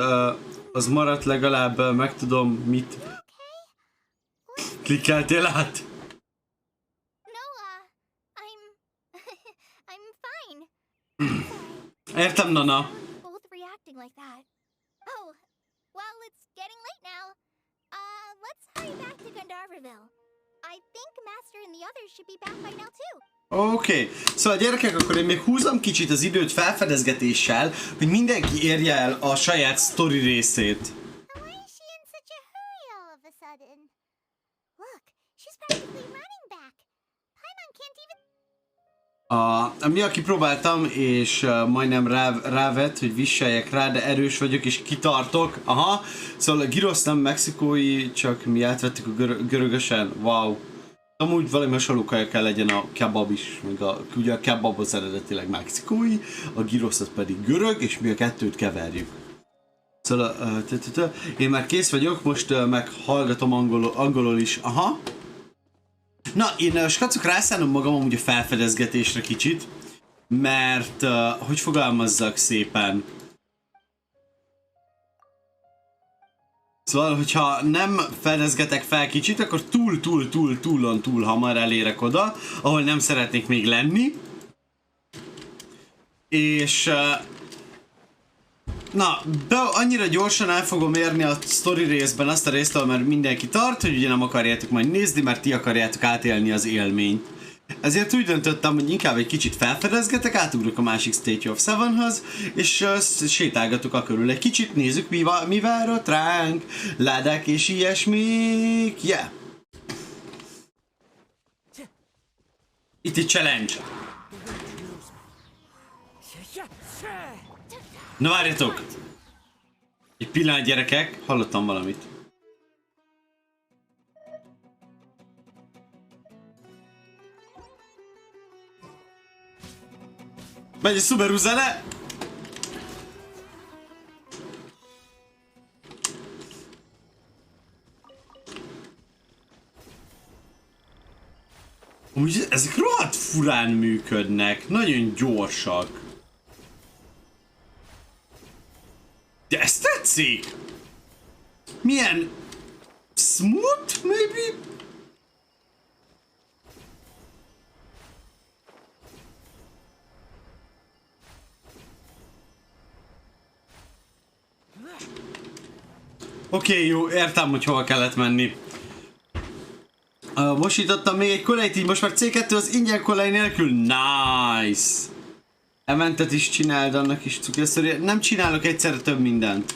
az maradt legalább, megtudom mit klikkeltél át.
No, I'm fine.
Értem, Nana.
Both reacting like that. Oh, well, it's getting late now. Let's hurry back to Gandharville. I think Master and the others should be back by now too.
Oké, szóval gyerekek, akkor én még húzom kicsit az időt felfedezgetéssel, hogy mindenki érje el a saját sztori részét.
Why is she in such a hurry all of a sudden? Look,
Mi kipróbáltam, és majdnem rávett, hogy viseljek rá, de erős vagyok és kitartok. Aha, szóval a gyrosz nem mexikói, csak mi átvettük a görögösen. Wow. Amúgy valami hasonló kaja kell legyen a kebab is, meg ugye a kebab az eredetileg mexikói, a gyroszot pedig görög, és mi a kettőt keverjük. Szóval, én már kész vagyok, most meghallgatom angolul is. Aha. Na, én skacok rászánom magam amúgy a felfedezgetésre kicsit, mert, hogy fogalmazzak szépen. Szóval, hogyha nem fedezgetek fel kicsit, akkor túl hamar elérek oda, ahol nem szeretnék még lenni. És... na, annyira gyorsan el fogom érni a story részben azt a részt, ahol már mindenki tart, hogy ugye nem akarjátok majd nézni, mert ti akarjátok átélni az élményt. Ezért úgy döntöttem, hogy inkább egy kicsit felfedezgetek, átugrok a másik State of Seven-höz, és sétálgatok a körül egy kicsit, nézzük mi vár ott ránk, ládák és ilyesmik, yeah! Itt egy challenge. Na várjatok! Egy pillanat, gyerekek, hallottam valamit. Megy a Sumeru zene! Úgy, ezek rohadt furán működnek, nagyon gyorsak. De ezt tetszik? Milyen... smooth, maybe? Oké, jó, értem, hogy hova kellett menni. Most jutottam még egy kollejt, így most már C2 az ingyen kollej nélkül. Nice! Eventet is csináld, annak is cukreszorja. Nem csinálok egyszerre több mindent.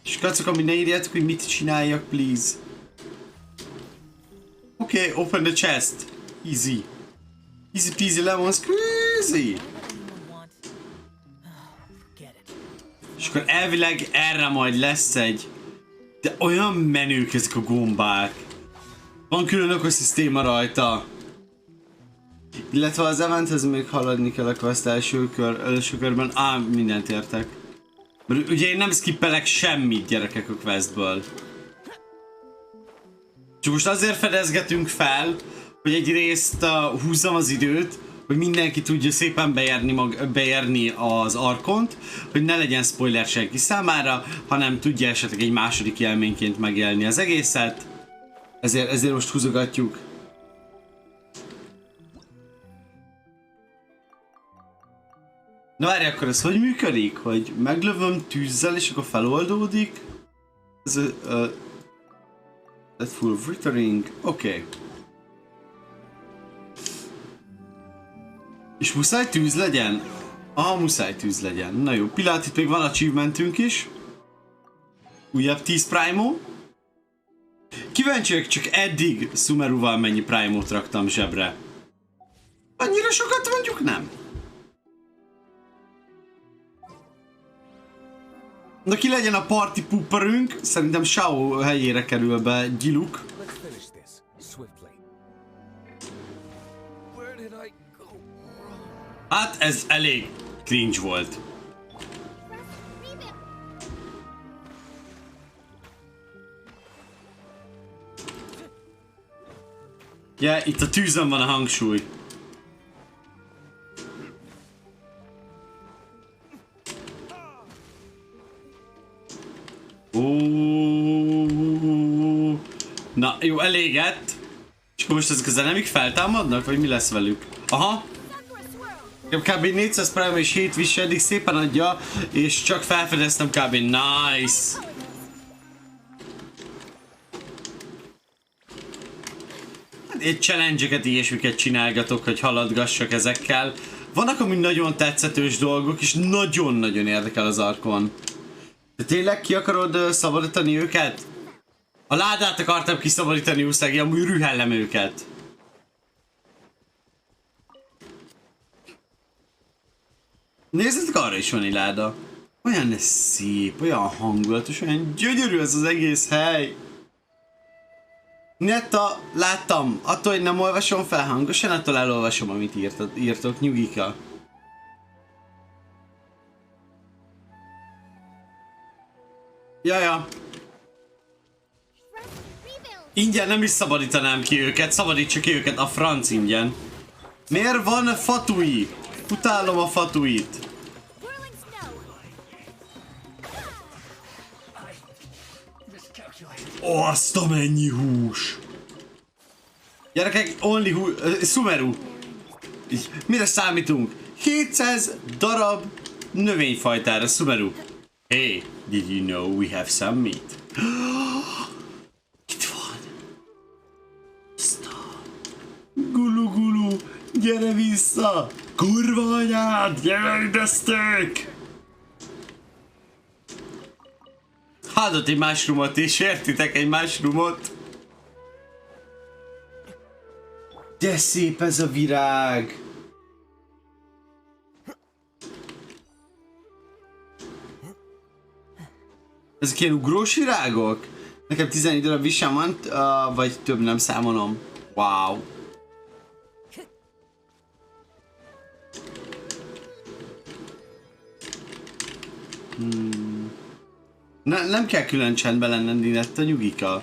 És kacok, amit ne írjátok, hogy mit csináljak, please. Oké, open the chest. Easy. Easy peasy lemon squeezy. És akkor elvileg erre majd lesz egy... de olyan menők ezek a gombák. Van külön ökoszisztéma rajta. Illetve az eventhez még haladni kell a quest első körben. Mindent értek. Mert ugye én nem skippelek semmit, gyerekek, a questből. Csak most azért fedezgetünk fel, hogy egy részt húzzam az időt, hogy mindenki tudja szépen beérni az arkont, hogy ne legyen spoiler senki számára, hanem tudja esetleg egy második élményként megélni az egészet. Ezért most húzogatjuk. Na várj, akkor ez hogy működik? Hogy meglövöm tűzzel és akkor feloldódik? Ez a full withering. Oké. És muszáj tűz legyen? Muszáj tűz legyen. Na jó, pillanat, itt még van achievementünk is. Újabb 10 Primo. Kíváncsiak, csak eddig Sumeruval mennyi Primo-t raktam zsebre. Annyira sokat mondjuk nem. Na ki legyen a party pooperünk? Szerintem Shao helyére kerül be Gyiluk. Hát ez elég cringe volt. Ja, itt a tűzön van a hangsúly. Na, jó, eléget. És akkor most ezek az enemik feltámadnak, vagy mi lesz velük? Aha. Kb. 400 Prime és 7 visel, eddig szépen adja, és csak felfedeztem kb. Nice. Egy challenge-eket, ilyesmiket csinálgatok, hogy haladgassak ezekkel. Vannak amúgy nagyon tetszetős dolgok, és nagyon-nagyon érdekel az arkon. De tényleg ki akarod szabadítani őket? A ládát akartam kiszabadítani, úszegi, amúgy rühellem őket. Nézzétek, arra is van egy láda. Olyan szép, olyan hangulatos, olyan gyönyörű ez az egész hely. Netta, láttam, attól, hogy nem olvasom fel hangosan, attól elolvasom, amit írtok, nyugika. Jaja. Ingyen nem is szabadítanám ki őket, szabadítsuk ki őket a franc ingyen. Miért van fatui? Utálom a fatuit. Ó, azt a mennyi hús! Gyerekek, only Sumeru. Mire számítunk? 700 darab növényfajtára, Sumeru. Hey, did you know we have some meat? Itt van. Stop. Gulu gulu, gyere vissza! Kurva anyád, gyere ide, steak! Adott egy mushroomot is, értitek egy mushroomot? De szép ez a virág! Ezek ilyen ugrós virágok? Nekem 11 darab visám van, vagy több, nem számolom. Wow! Nem kell külön csendben lenned, Linetta, nyugika.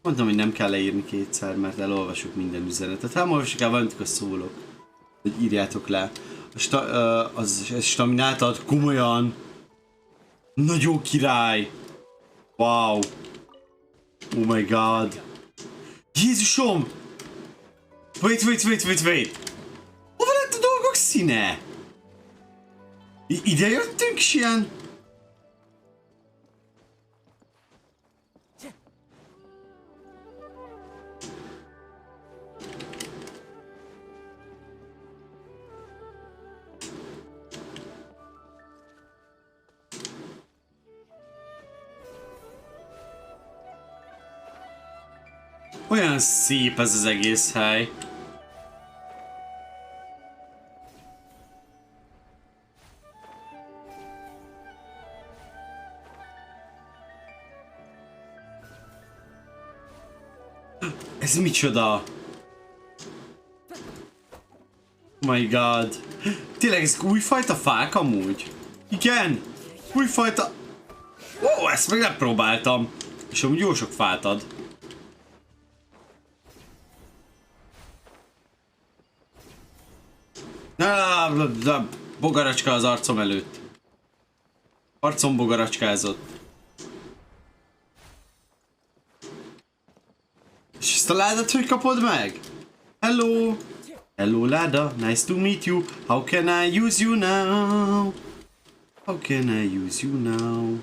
Mondtam, hogy nem kell leírni kétszer, mert elolvasok minden üzenetet. Ha olvasok el valamit, akkor szólok. Hogy írjátok le. Az staminát ad, komolyan. Nagyon király. Wow. Oh my god. Jézusom! Wait. Hova lett a dolgok színe? Ide jöttünk is ilyen? Olyan szép ez az egész hely. Ez micsoda? Oh my god. Tényleg ezek újfajta fák amúgy? Igen! Újfajta... Ó, ezt meg nem próbáltam. És amúgy jó sok fát ad. Bogaracska az arcom előtt. Arcom bogaracskázott. És ezt a ládát hogy kapod meg? Hello! Hello láda, nice to meet you. How can I use you now? How can I use you now?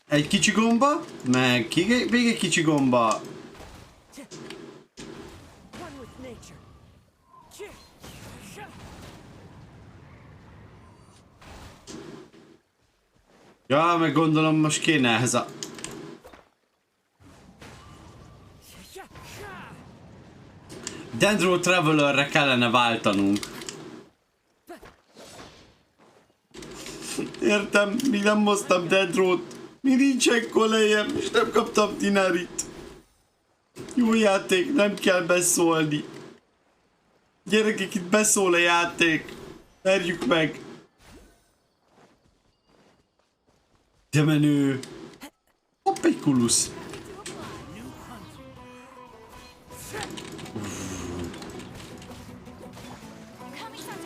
Egy kicsi gomba, meg még egy kicsi gomba. Ja, meg gondolom most kéne ehhez a... Dendro Travelerre kellene váltanunk. Értem, mi nem hoztam Dendrót. Mi nincsen kolejem, és nem kaptam dinárit. Jó játék, nem kell beszólni. Gyerekek, itt beszól a játék. Verjük meg. De menő. Hopp, egy kulusz.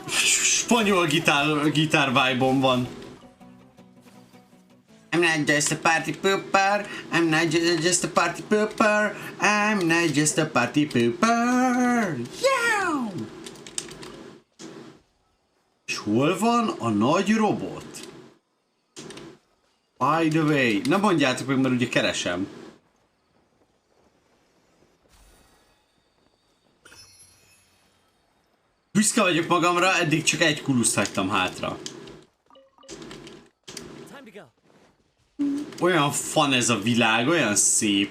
Spanyol gitár vibe-om van. I'm not just a party pooper. I'm not just a party pooper. I'm not just a party pooper. Yeah! És hol van a nagy robot? By the way, ne mondjátok meg, mert ugye keresem. Büszke vagyok magamra, eddig csak egy kuluszt hagytam hátra. Olyan fun ez a világ, olyan szép.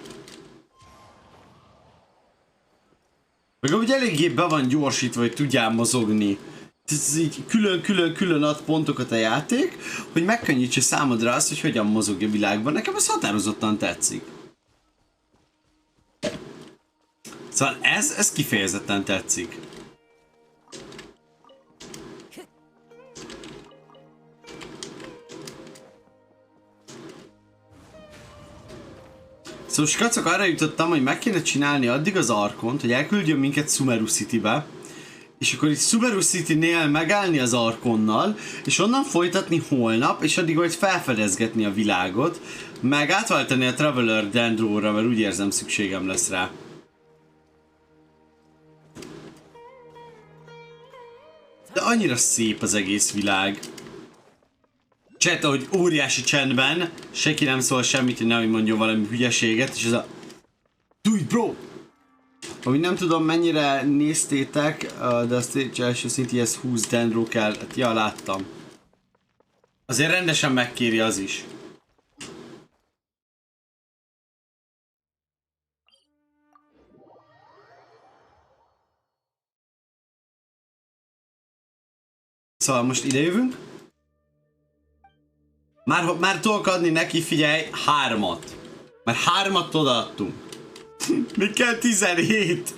Meg amúgy eléggé be van gyorsítva, hogy tudjál mozogni. Ez így külön ad pontokat a játék, hogy megkönnyítse számodra azt, hogy hogyan mozogja a világban. Nekem ez határozottan tetszik. Szóval ez kifejezetten tetszik. Szóval skacok, arra jutottam, hogy meg kéne csinálni addig az arkont, hogy elküldjön minket Sumeru Citybe, és akkor itt Sumeru City-nél megállni az arkonnal, és onnan folytatni holnap, és addig majd felfedezgetni a világot, meg átváltani a Traveler Dendróra, mert úgy érzem szükségem lesz rá. De annyira szép az egész világ. Chat, ahogy óriási csendben, senki nem szól semmit, hogy nehogy mondjon valami hülyeséget, és ez a... Do it, bro! Ami nem tudom mennyire néztétek, de a stage első szintihez 20 dendró kell. Hát ja, láttam. Azért rendesen megkéri az is. Szóval most ide jövünk. Már tudok adni neki, figyelj, 3-at. Már 3-at odaadtunk. Mi kell 17?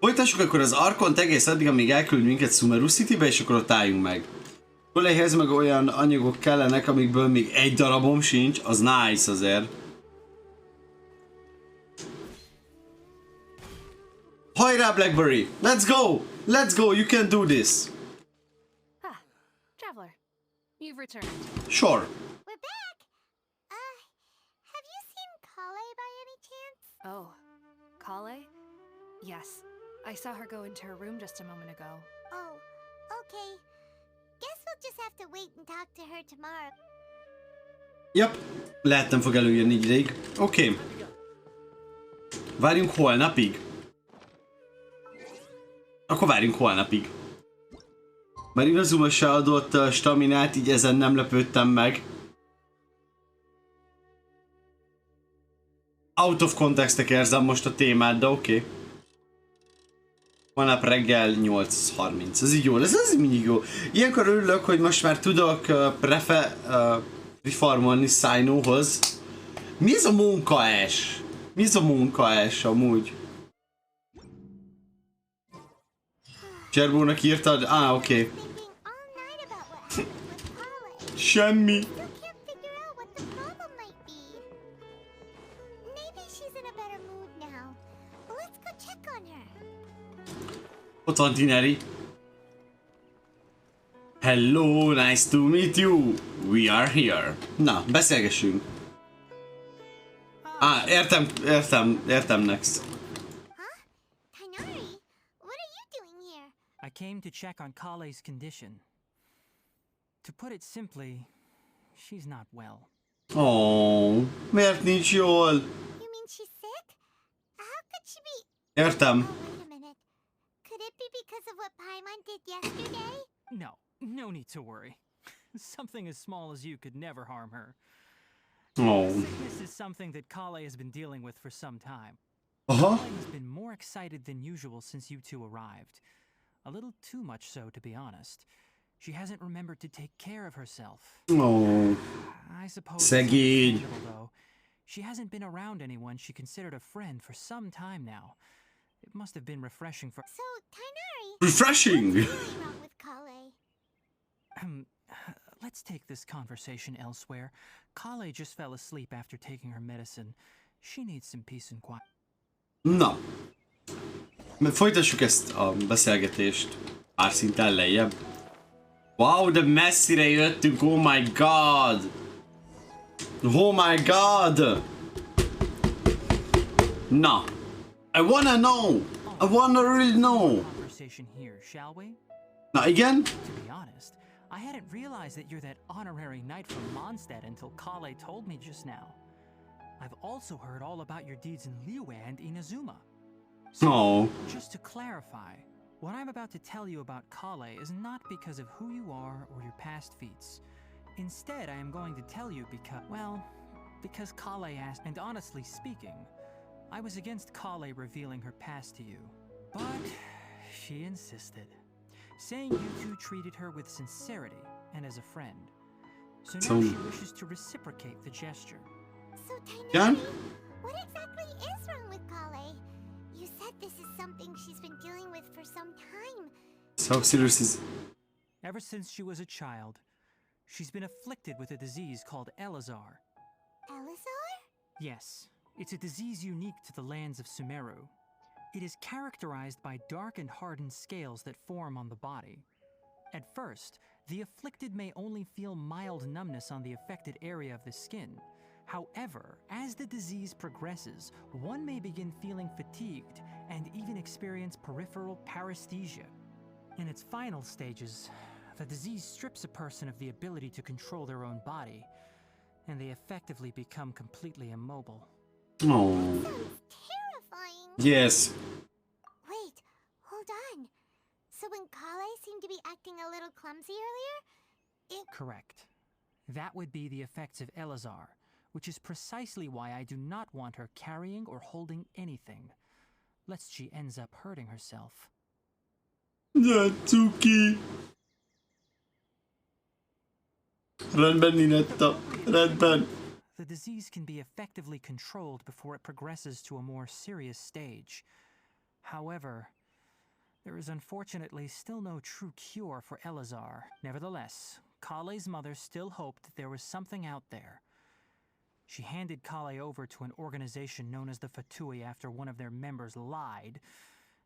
Folytassuk akkor az arkont egész addig, amíg elküld minket Sumeru Citybe, és akkor ott álljunk meg. Kolejhez meg olyan anyagok kellenek, amikből még egy darabom sincs, az nice azért. Hajrá, Blackberry! Let's go! Let's go! You can do this!
Ah, traveler. You've returned.
Sure.
We're back! Have you seen Kale by any chance?
Oh, Kale? Yes. I saw her go into her room just a moment ago.
Oh, okay. Guess we'll just have to wait and talk to her tomorrow.
Yep. Lehet nem fog előjönni ideig. Oké. Várjunk holnapig. Akkor várjunk holnapig. Mert Inazuma se adott staminát, így ezen nem lepődtem meg. Out of context-nek érzem most a témát, de oké. Holnap reggel 8:30. Ez így jó lesz, ez mindig jó. Ilyenkor örülök, hogy most már tudok reformolni Sainóhoz. Mi ez a munkaes? Mi ez a munkaes amúgy? Cserbónak írtad? Oké.
Thinking all night about what happened with Kale.
Semmi.
Still can't figure out what the problem might be. Maybe she's in a better mood now. Let's go check on her.
Ott van Tineri. Hello, nice to meet you. We are here. Na, beszélgessünk. Értem next.
Huh? Tainari, what are you doing here?
I came to check on Kale's condition. To put it simply, she's not well.
Oh, miért nincs jól?
You mean she's sick? How could she be?
Értem.
Oh, wait a minute. Could it be because of what Paimon did yesterday?
No need to worry. Something as small as you could never harm her.
Oh.
Sickness is something that Kale has been dealing with for some time.
Aha.
Kale has been more excited than usual since you two arrived. A little too much so, to be honest. She hasn't remembered to take care of herself.
Oh.
I suppose it's
Szegény.
understandable, though. She hasn't been around anyone she considered a friend for some time now. It must have been refreshing for...
So, Tainari,
Refreshing.
what's really wrong with Kale?
Let's take this conversation elsewhere. Kale just fell asleep after taking her medicine. She needs some peace and quiet.
Na. Folytassuk ezt a beszélgetést pár szinten lejjebb. Wow, de messzire jöttünk, oh my god! Oh my god! Na. I wanna know! I wanna really know!
Conversation here, shall we?
Na igen?
To be honest, I hadn't realized that you're that honorary knight from Mondstadt until Kale told me just now. I've also heard all about your deeds in Liyue and Inazuma. So,
Oh.
just to clarify, what I'm about to tell you about Kale is not because of who you are or your past feats. Instead, I am going to tell you because, well, because Kale asked, and honestly speaking, I was against Kale revealing her past to you. But she insisted, saying you two treated her with sincerity and as a friend. So now she wishes to reciprocate the gesture.
So,
Jan?
Tainari, what exactly is wrong with Kale? You said this is something she's been dealing with for some time.
So serious is...
Ever since she was a child, she's been afflicted with a disease called Elazar.
Elazar?
Yes, it's a disease unique to the lands of Sumeru. It is characterized by dark and hardened scales that form on the body. At first, the afflicted may only feel mild numbness on the affected area of the skin. However, as the disease progresses, one may begin feeling fatigued and even experience peripheral paresthesia. In its final stages, the disease strips a person of the ability to control their own body, and they effectively become completely immobile.
Oh.
Sounds terrifying.
Yes.
Wait, hold on. So when Kale seemed to be acting a little clumsy earlier, it...
Correct. That would be the effects of Elazar, which is precisely why I do not want her carrying or holding anything, lest she ends up hurting herself.
Natsuki. Rendben, Ninetta. Rendben.
The disease can be effectively controlled before it progresses to a more serious stage. However, there is unfortunately still no true cure for Elazar. Nevertheless, Kale's mother still hoped that there was something out there. She handed Kale over to an organization known as the Fatui after one of their members lied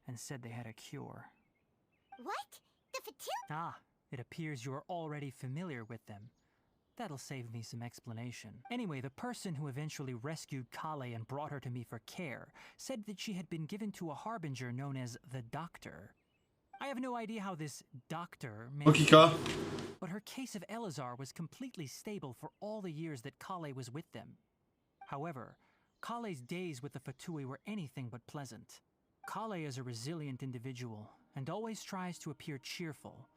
and said they had a cure.
What? The Fatui?
Ah, it appears you're already familiar with them. That'll save me some explanation. Anyway, the person who eventually rescued Kale and brought her to me for care said that she had been given to a harbinger known as the Doctor. I have no idea how this Doctor managed, but her case of Elazar was completely stable for all the years that Kale was with them. However, Kale's days with the Fatui were anything but pleasant. Kale is a resilient individual and always tries to appear cheerful.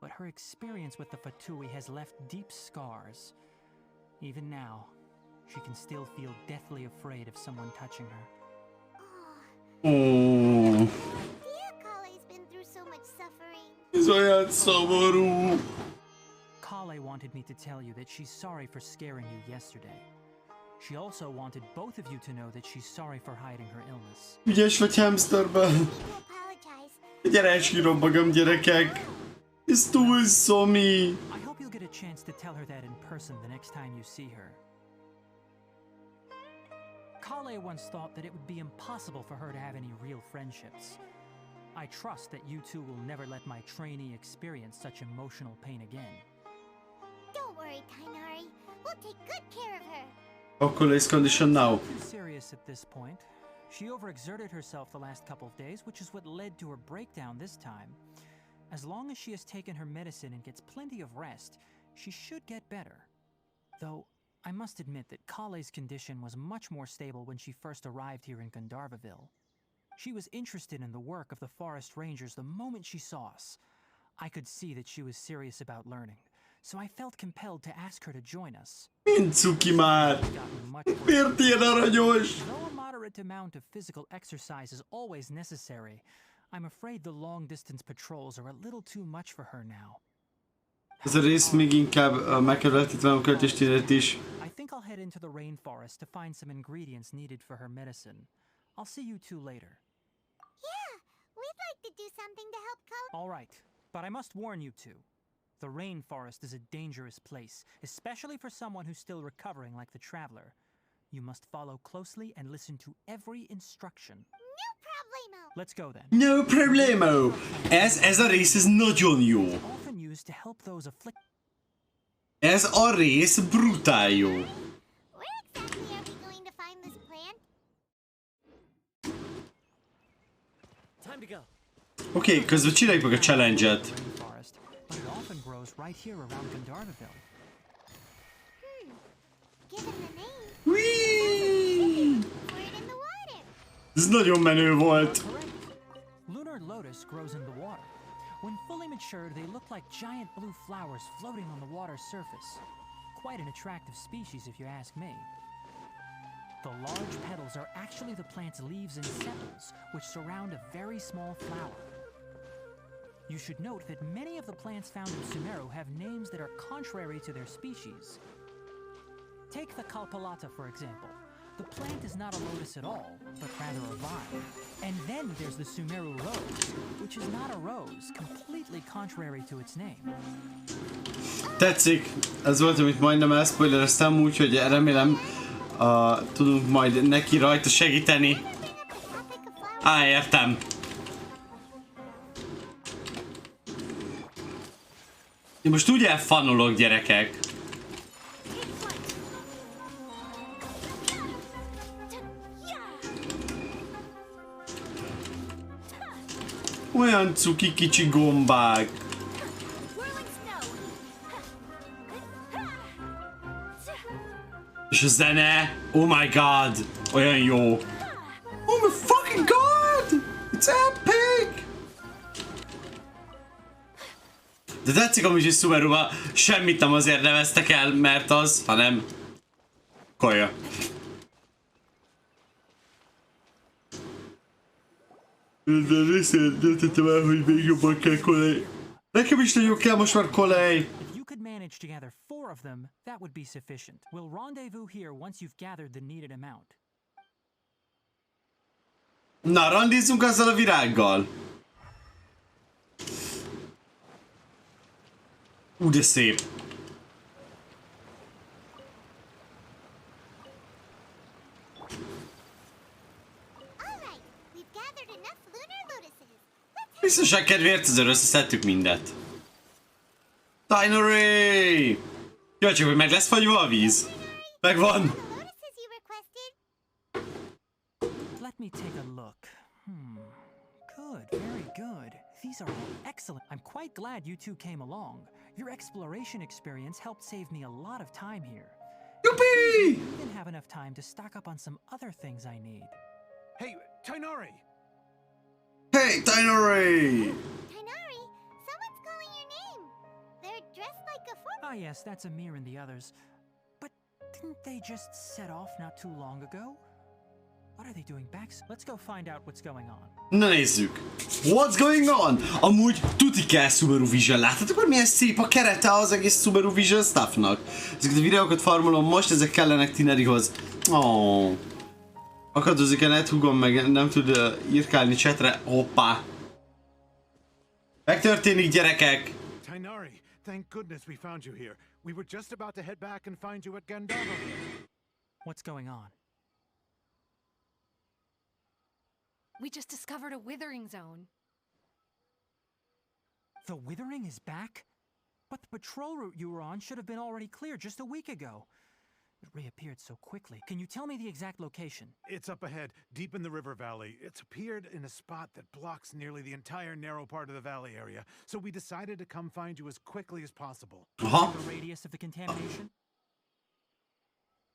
But her experience with the Fatui has left deep scars. Even now, she can still feel deathly afraid of someone touching her.
Oh.
Yeah, Kale's been through so much suffering.
Ez olyan szomorú.
Kale wanted me to tell you that she's sorry for scaring you yesterday. She also wanted both of you to know that she's sorry for hiding her illness.
Ügyes vagy hamsterben.
I need to apologize.
Gyere, elsírom magam, gyerekek. Ez túl szomi.
I hope you'll get a chance to tell her that in person the next time you see her. Kale once thought that it would be impossible for her to have any real friendships. I trust that you two will never let my trainee experience such emotional pain again.
Don't worry, Tainari. We'll take good care of her.
Oculus condition now.
Too serious at this point. She overexerted herself the last couple of days, which is what led to her breakdown this time. As long as she has taken her medicine and gets plenty of rest, she should get better. Though, I must admit that Kale's condition was much more stable when she first arrived here in Gandharvaville. She was interested in the work of the forest rangers the moment she saw us. I could see that she was serious about learning, so I felt compelled to ask her to join us.
Cuki már. Miért ilyen aranyos?
Though a moderate amount of physical exercise is always necessary, I'm afraid the long-distance patrols are a little too much for her now.
Ez a rész még inkább meg kell vetítve a költéstéret is.
I think I'll head into the rainforest to find some ingredients needed for her medicine. I'll see you two later.
Yeah, we'd like to do something to help Kale.
All right, but I must warn you two. The rainforest is a dangerous place, especially for someone who's still recovering like the traveler. You must follow closely and listen to every instruction.
No problemo.
Let's go then.
No problemo. Ez a rész, ez nagyon jó.
Often used to help those afflicted.
Ez a rész brutál jó.
Where exactly are we going to find this plant?
Time to go.
Oké, közben csináljuk meg a challenge-et.
Rainforest, but it often grows right here around Gandharvaville.
Given the name,
Whee!
pour it in the water.
Ez nagyon menő volt.
Correct. Lunar lotus grows in the water. When fully matured, they look like giant blue flowers floating on the water's surface. Quite an attractive species, if you ask me. The large petals are actually the plant's leaves and sepals, which surround a very small flower. You should note that many of the plants found in Sumeru have names that are contrary to their species. Take the Kalpalata, for example. The plant is not a lotus at all, but rather a vine. And then there's the Sumeru rose, which is not a rose, completely contrary to its name.
Tetszik. Ez volt, amit majdnem elspoilereztem, úgyhogy remélem tudunk majd neki rajta segíteni. Értem. Én most úgy elfanolok, gyerekek. Olyan cuki kicsi gombák. És a zene, oh my god, olyan jó. Oh my fucking god! It's epic! De tetszik amúgy, hogy Sumeruba semmit nem azért neveztek el, mert az, hanem kaja. De részén döntöttem el, hogy még jobban kell kolej. Nekem is nagyon kell most már kolej.
If you could manage to gather 4 of them, that would be sufficient. We'll rendezvous here once you've gathered the needed amount.
Na, randízzunk azzal a virággal. De szép. Biztonság kedvéért azért összeszedtük mindet. Tinery! Jó, csak hogy meg lesz fagyva a víz. Megvan.
Let me take a look. Good, very good. These are all excellent. I'm quite glad you two came along. Your exploration experience helped save me a lot of time here.
Yippee!
You even have enough time to stock up on some other things I need.
Hey, Tainari!
Hey, Tinery!
Tainari, someone's calling your name. They're dressed like a form.
Ah yes, that's Amir and the others. But didn't they just set off not too long ago? What are they doing back? Let's go find out what's going on.
Na nézzük. What's going on? Amúgy tuti kell Sumeru Vision. Láthatok, hogy milyen szép a kerete az egész Sumeru Vision stuffnak? Ezeket a videókat farmolom most, ezek kellenek Tinerihoz. Oh. Akadozik a nethugom, meg nem tud írkálni chatre. Hoppá. Megtörténik, gyerekek.
Tainari, thank goodness we found you here. We were just about to head back and find you at Gandharva.
What's going on?
We just discovered a withering zone.
The withering is back? But the patrol route you were on should have been already clear just a week ago. It reappeared so quickly. Can you tell me the exact location?
It's up ahead, deep in the river valley. It's appeared in a spot that blocks nearly the entire narrow part of the valley area. So we decided to come find you as quickly as possible.
The radius of the contamination?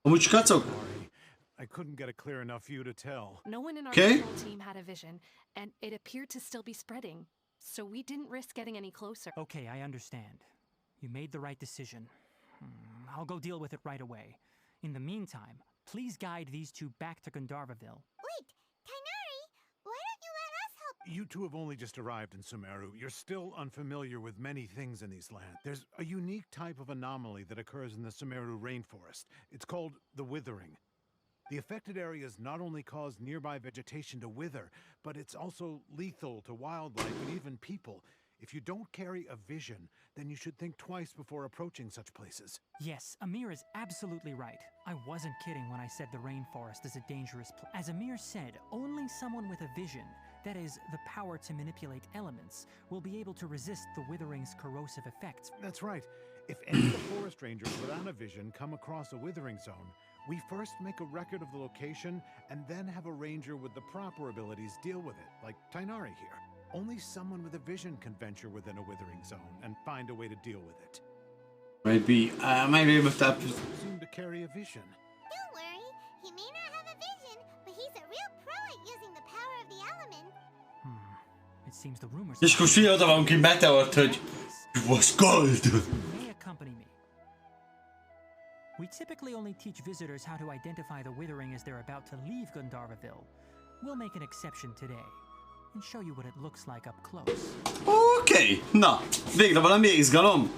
Amúgy kacok?
Sorry, I couldn't get a clear enough view to tell.
No one in our
Okay.
patrol team had a vision, and it appeared to still be spreading. So we didn't risk getting any closer.
Okay, I understand. You made the right decision. I'll go deal with it right away. In the meantime, please guide these two back to Gandharvaville.
Wait, Tainari, why don't you let us help?
You two have only just arrived in Sumeru. You're still unfamiliar with many things in these lands. There's a unique type of anomaly that occurs in the Sumeru rainforest. It's called the withering. The affected areas not only cause nearby vegetation to wither, but it's also lethal to wildlife and even people. If you don't carry a vision, then you should think twice before approaching such places.
Yes, Amir is absolutely right. I wasn't kidding when I said the rainforest is a dangerous place. As Amir said, only someone with a vision, that is, the power to manipulate elements, will be able to resist the withering's corrosive effects.
That's right. If any of the forest rangers without a vision come across a withering zone, we first make a record of the location and then have a ranger with the proper abilities deal with it, like Tainari here. Only someone with a vision can venture within a withering zone and find a way to deal with it.
Maybe able to...
Seem to carry a vision.
Don't worry, he may not have a vision, but he's a real pro at using the power of the element.
It seems the rumors...
És akkor fia oda van ki meteort, hogy... It was gold!
You may accompany me. We typically only teach visitors how to identify the withering as they're about to leave Gandharvaville. We'll make an exception today and show you what it looks like up close.
Oké, na, végre valami izgalom.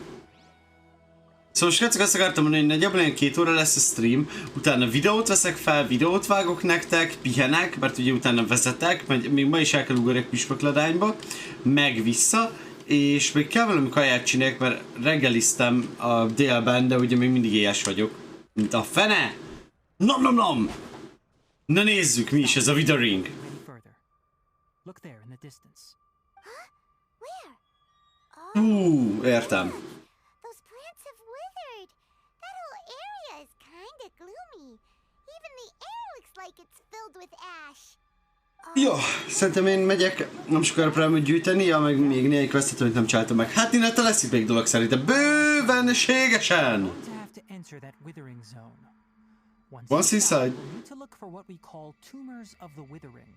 Szóval srácok, azt akartam mondani, hogy nagyjából ilyen 2 óra lesz a stream, utána videót veszek fel, videót vágok nektek, pihenek, mert ugye utána vezetek, még ma is el kell ugorjak püspökladányba, meg vissza, és még kell valami kaját csináljak, mert reggeliztem a délben, de ugye még mindig éhes vagyok. Mint a fene! Nom nom nom! Na nézzük, mi is ez a withering.
Look there in the distance.
Where?
Értem.
Those plants have withered. That whole area is kinda gloomy. Even the air looks like it's filled with ash.
Jó, szerintem én megyek, nem sokára próbálom gyűjteni, ja, meg még négy questet, amit nem csináltam meg. Hát innentől lesz itt még dolog szerintem, bővenségesen! Once inside.
We'll need to look for what we call tumors of the withering.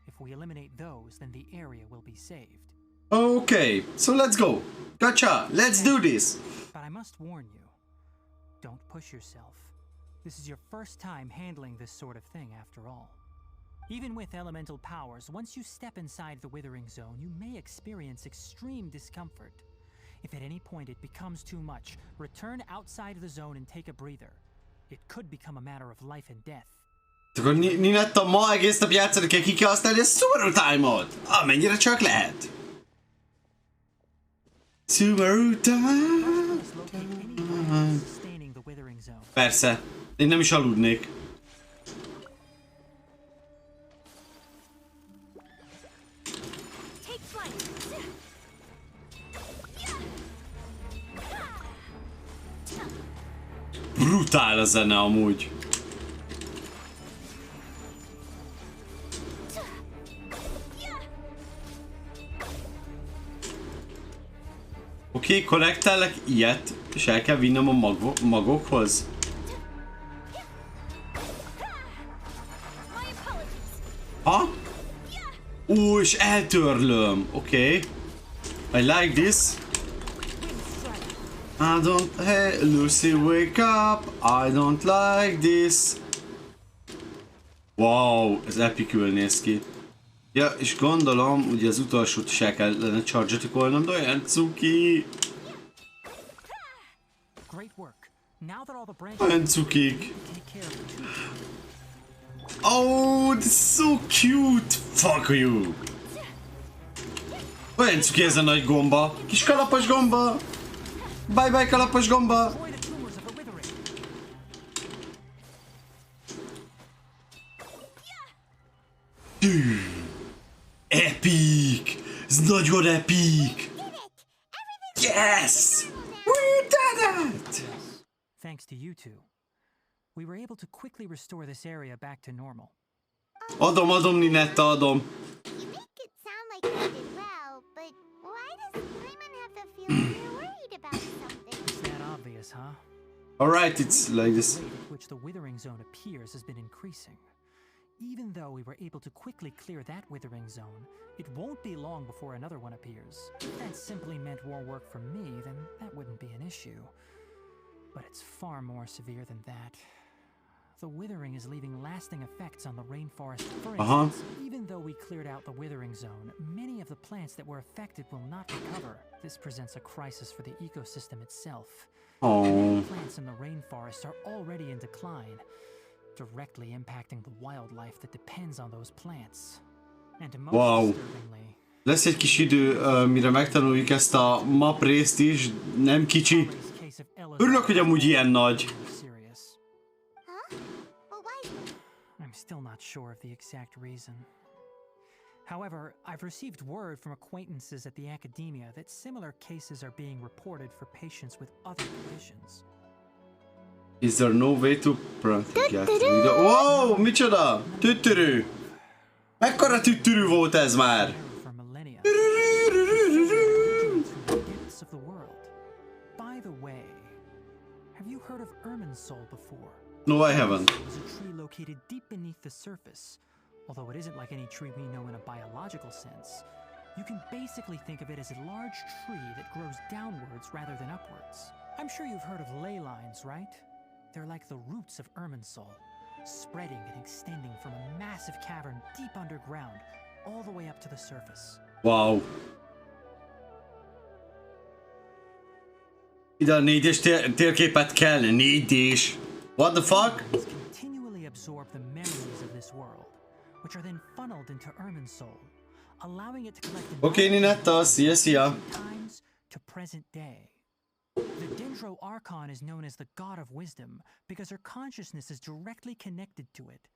If we eliminate those, then the area will be saved.
Okay, so let's go. Gotcha, let's do this.
But I must warn you, don't push yourself. This is your first time handling this sort of thing after all. Even with elemental powers, once you step inside the withering zone, you may experience extreme discomfort. If at any point it becomes too much, return outside of the zone and take a breather. It could become a matter of life and death.
Akkor Ninetta ma egész nap játszani kell, ki kell használni a Sumeru time-ot, amennyire csak lehet. Sumeru time. Persze, én nem is aludnék. Brutál a zene amúgy. Oké, kollektálek ilyet, és el kell vinnem a magokhoz. Ha? Ó, és eltörlöm. Oké. I like this. I don't... Hey, Lucy, wake up! I don't like this! Wow, ez epikül néz ki. Ja, és gondolom, ugye az utolsót is el kellene charge-atikolnom, de olyan cuki! Olyan cukik! Oh, that's so cute! Fuck you! Olyan cuki ez a nagy gomba! Kis kalapos gomba! Bye bye kalapos gomba! Epic! Ez nagyon epic! Yes! We did it!
Thanks to you two, we were able to quickly restore this area back to normal.
Adom, Ninetta, adom.
You make it sound like you did well, but why does Simon have the feeling you're worried about something?
It's that obvious, huh?
Alright, it's like this.
The rate at which the withering zone appears has been increasing. Even though we were able to quickly clear that withering zone, it won't be long before another one appears. If that simply meant more work for me, then that wouldn't be an issue. But it's far more severe than that. The withering is leaving lasting effects on the rainforest. For instance, even though we cleared out the withering zone, many of the plants that were affected will not recover. This presents a crisis for the ecosystem itself.
Oh.
Plants in the rainforest are already in decline, directly impacting the wildlife that depends on those plants. And most disturbingly,
lesz egy kis idő, mire megtanuljuk ezt a map részt is, nem kicsi. Örülök, hogy amúgy ilyen nagy.
I'm still not sure of the exact reason. However, I've received word from acquaintances at the academia that similar cases are being reported for patients with other conditions.
Is there no way to get rid? Wow, micsoda? Tüttörű! Mekkora tüttörű volt ez már?
By the way, have you heard of Irminsul before?
No, I haven't.
It was a tree located deep beneath the surface. Although it isn't like any tree we know in a biological sense, you can basically think of it as a large tree that grows downwards rather than upwards. I'm sure you've heard of ley lines, right? They're like the roots of Irminsul, spreading and extending from a massive cavern deep underground, all the way up to the surface.
Wow. Ide a 4-es térképet kell, 4-es. What the fuck?
Continually absorb the memories of this world, which are then funneled into Irminsul, allowing it to collect
Oké, Ninetta, szia.
times to present day. The Dendro Archon is known as the God of Wisdom because her consciousness is directly connected to it.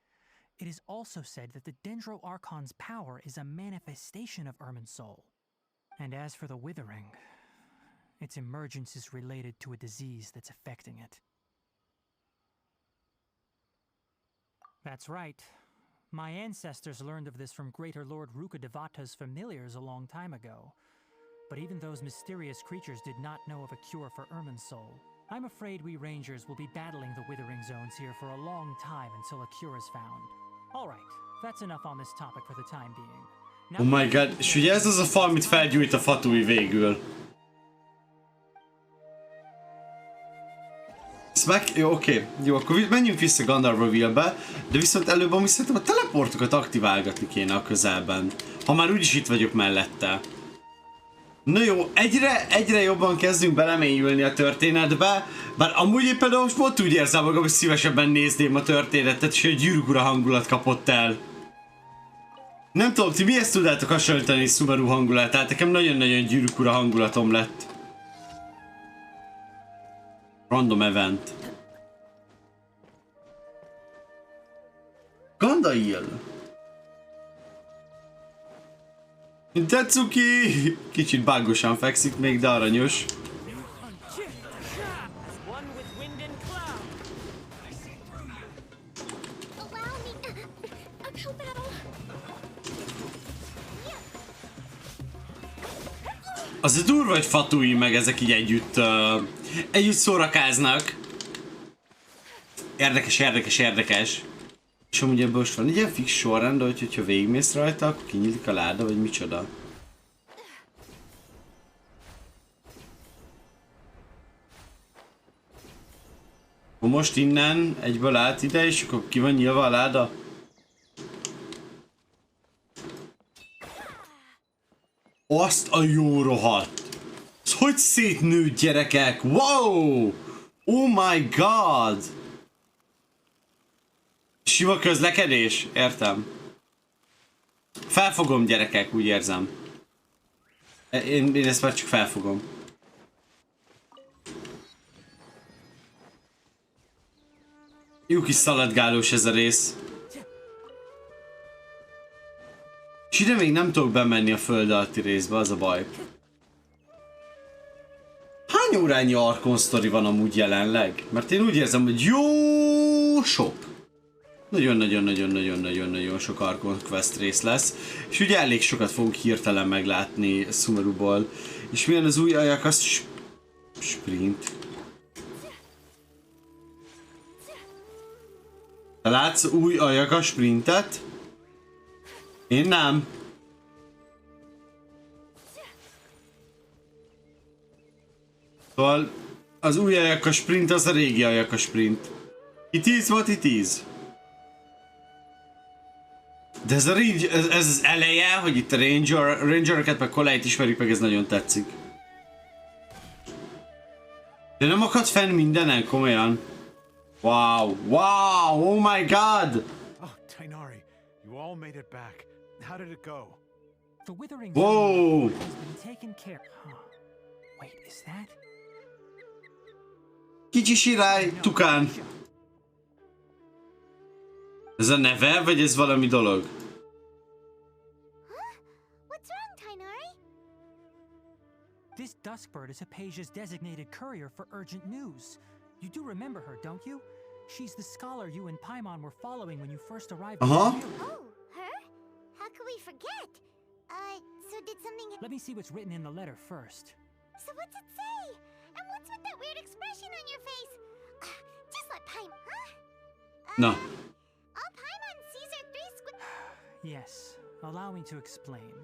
It is also said that the Dendro Archon's power is a manifestation of Irminsul. And as for the Withering, its emergence is related to a disease that's affecting it. That's right. My ancestors learned of this from Greater Lord Rukkhadevata's familiars a long time ago. But even those mysterious creatures did not know of a cure for Irminsul. I'm afraid we rangers will be battling the Withering Zones here for a long time until a cure is found. Alright, that's enough on this topic for the time being. Now
Oh my god, és ugye ez az a fa, amit felgyújt a fatúj végül. Jó, oké. Jó, akkor menjünk vissza Gandharville-be, de viszont előbb amúgy szerintem a teleportokat aktiválgatni kéne a közelben. Ha már úgyis itt vagyok mellette. Na jó, egyre jobban kezdünk belemélyülni a történetbe, bár amúgy éppen most pont úgy érzem magam, hogy szívesebben nézném a történetet, és egy Gyűrűk Ura hangulat kapott el. Nem tudom, ti mihez tudjátok hasonlítani Sumeru hangulatát? Nekem nagyon-nagyon Gyűrűk Ura hangulatom lett. Random event. Gandail. Tetsuki! Kicsit bágosan fekszik még, de aranyos.
One with wind and cloud.
Allow me. Uphill battle.
Az durva, hogy fatúi meg ezek így együtt szórakáznak. Érdekes. És amúgy ebből most van egy ilyen fix sorrend, hogyha végigmész rajta, akkor kinyílik a láda, vagy micsoda. Most innen egyből át ide, és akkor ki van nyilva a láda. Azt a jó rohadt! Ez hogy szétnőtt, gyerekek? Wow! Oh my god! Sima közlekedés? Értem. Felfogom, gyerekek, úgy érzem. Én ezt már csak felfogom. Jó kis szaladgálós ez a rész. És ide még nem tudok bemenni a föld alatti részbe, az a baj. Hány órányi Arkon sztori van amúgy jelenleg? Mert én úgy érzem, hogy jó sok. Nagyon sok Arkon Quest rész lesz. És ugye elég sokat fogunk hirtelen meglátni Sumeruból. És milyen az új ajak, az sprint. Te látsz új ajak a sprintet? Én nem. Szóval az új ajak a sprint, az a régi ajak a sprint. It is what it is. De ez az eleje, hogy itt a rangereket meg kollait ismerjük meg, ez nagyon tetszik. De nem akad fenn mindenen, komolyan. Wow, oh my god!
Oh, Tainari, you all made it back. How did it go?
The Withering
Whoa!
Zone has been taken care. Huh. Wait, is that?
Kicsi sirály, tukán. Ez a neve, vagy ez valami dolog?
Huh? What's wrong, Tainari?
This Duskbird is Hypatia's designated courier for urgent news. You do remember her, don't you? She's the scholar you and Paimon were following when you first arrived. in
Uh-huh.
Sumeru.
Oh, her? How could we forget? So did something
Let me see what's written in the letter first.
So what's it say? And what's with that weird expression on your face? Just like Paimon, huh?
No.
All Paimon sees are three
Yes, allow me to explain.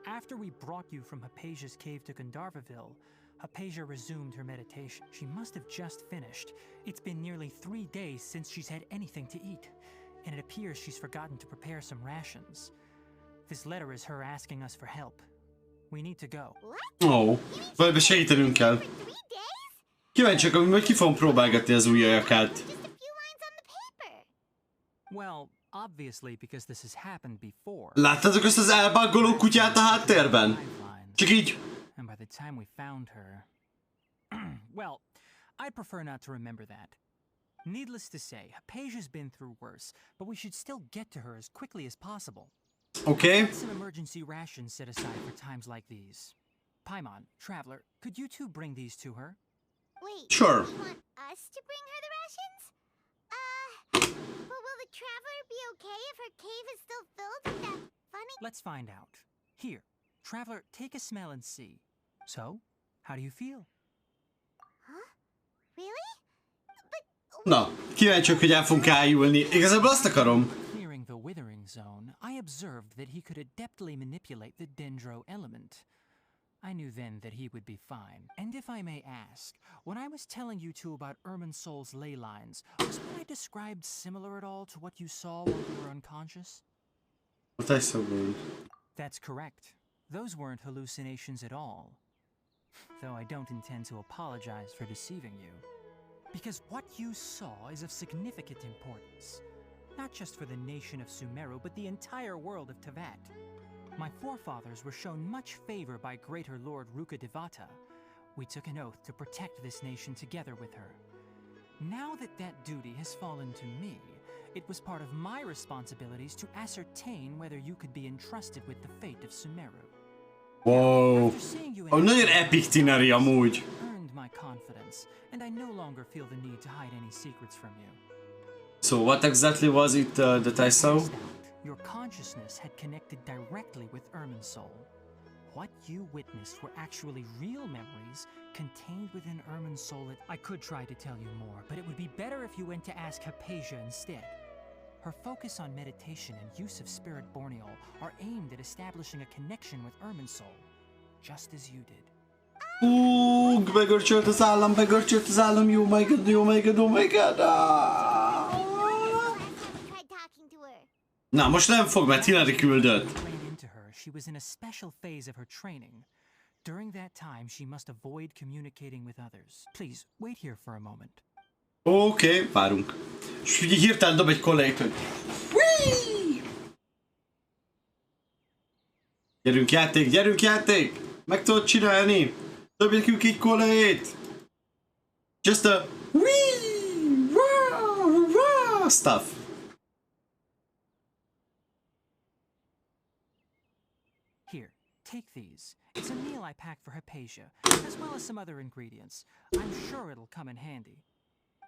After we brought you from Hypatia's cave to Gandharville, Hypatia resumed her meditation. She must have just finished. It's been nearly 3 days since she's had anything to eat, and it appears she's forgotten to prepare some rations. This letter is her asking us for help. We need to go.
Ó, valami segítenünk kell.
For 3 days?
Kíváncsiak, hogy majd ki fogom próbálgatni az új ajakát.
Just a few lines on the paper.
Well, obviously because this has happened before.
Láttatok azt az elbaggoló kutyát a háttérben?
Lifelines.
Csak így.
And by the time we found her... well, I'd prefer not to remember that. Needless to say, Hypatia's been through worse, but we should still get to her as quickly as possible.
Okay.
Some emergency rations set aside for times like these. Paimon, Traveler, could you two bring these to her?
Wait.
Sure.
You want us to bring her the rations? But will the traveler be okay if her cave is still filled with that funny...
Let's find out. Here, Traveler, take a smell and see. So, how do you feel?
Huh? Really? But...
Na, kíváncsiak, hogy el fogunk ájulni. Igazából azt akarom.
Clearing the withering zone, I observed that he could adeptly manipulate the dendro element. I knew then that he would be fine. And if I may ask, when I was telling you two about Irminsol's ley lines, was what I described similar at all to what you saw while you were unconscious?
What I saw wrong.
That's correct. Those weren't hallucinations at all. Though I don't intend to apologize for deceiving you. Because what you saw is of significant importance. Not just for the nation of Sumeru, but the entire world of Tevat. My forefathers were shown much favor by Greater Lord Rukkhadevata. We took an oath to protect this nation together with her. Now that that duty has fallen to me, it was part of my responsibilities to ascertain whether you could be entrusted with the fate of Sumeru.
Wow.
After seeing you in
Nagyon
action,
epic tineri amúgy.
you earned my confidence, and I no longer feel the need to hide any secrets from you.
So what exactly was it that I saw?
Turns out, your consciousness had connected directly with Irminsul. What you witnessed were actually real memories contained within Irminsul. I could try to tell you more, but it would be better if you went to ask Hypatia instead. Her focus on meditation and use of Spirit Borneol are aimed at establishing a connection with Irminsul, just as you did.
Begörcsölt az állam, begörcsölt az állam, oh my god, oh my god, oh my god.
Tried talking to her.
Na, most nem fog, mert Hillary küldött.
Ran into her, she was in a special phase of her training. During that time, she must avoid communicating with others. Please, wait here for a moment.
Oké, várunk. És ugye hirtelen dob egy kollét, hogy... Whee! Gyerünk játék, gyerünk játék! Meg tudod csinálni! Dobj nekünk egy kollét! Just a... Whee! Wow! Wow! Stuff.
Here, take these. It's a meal I packed for Hypatia, as well as some other ingredients. I'm sure it'll come in handy.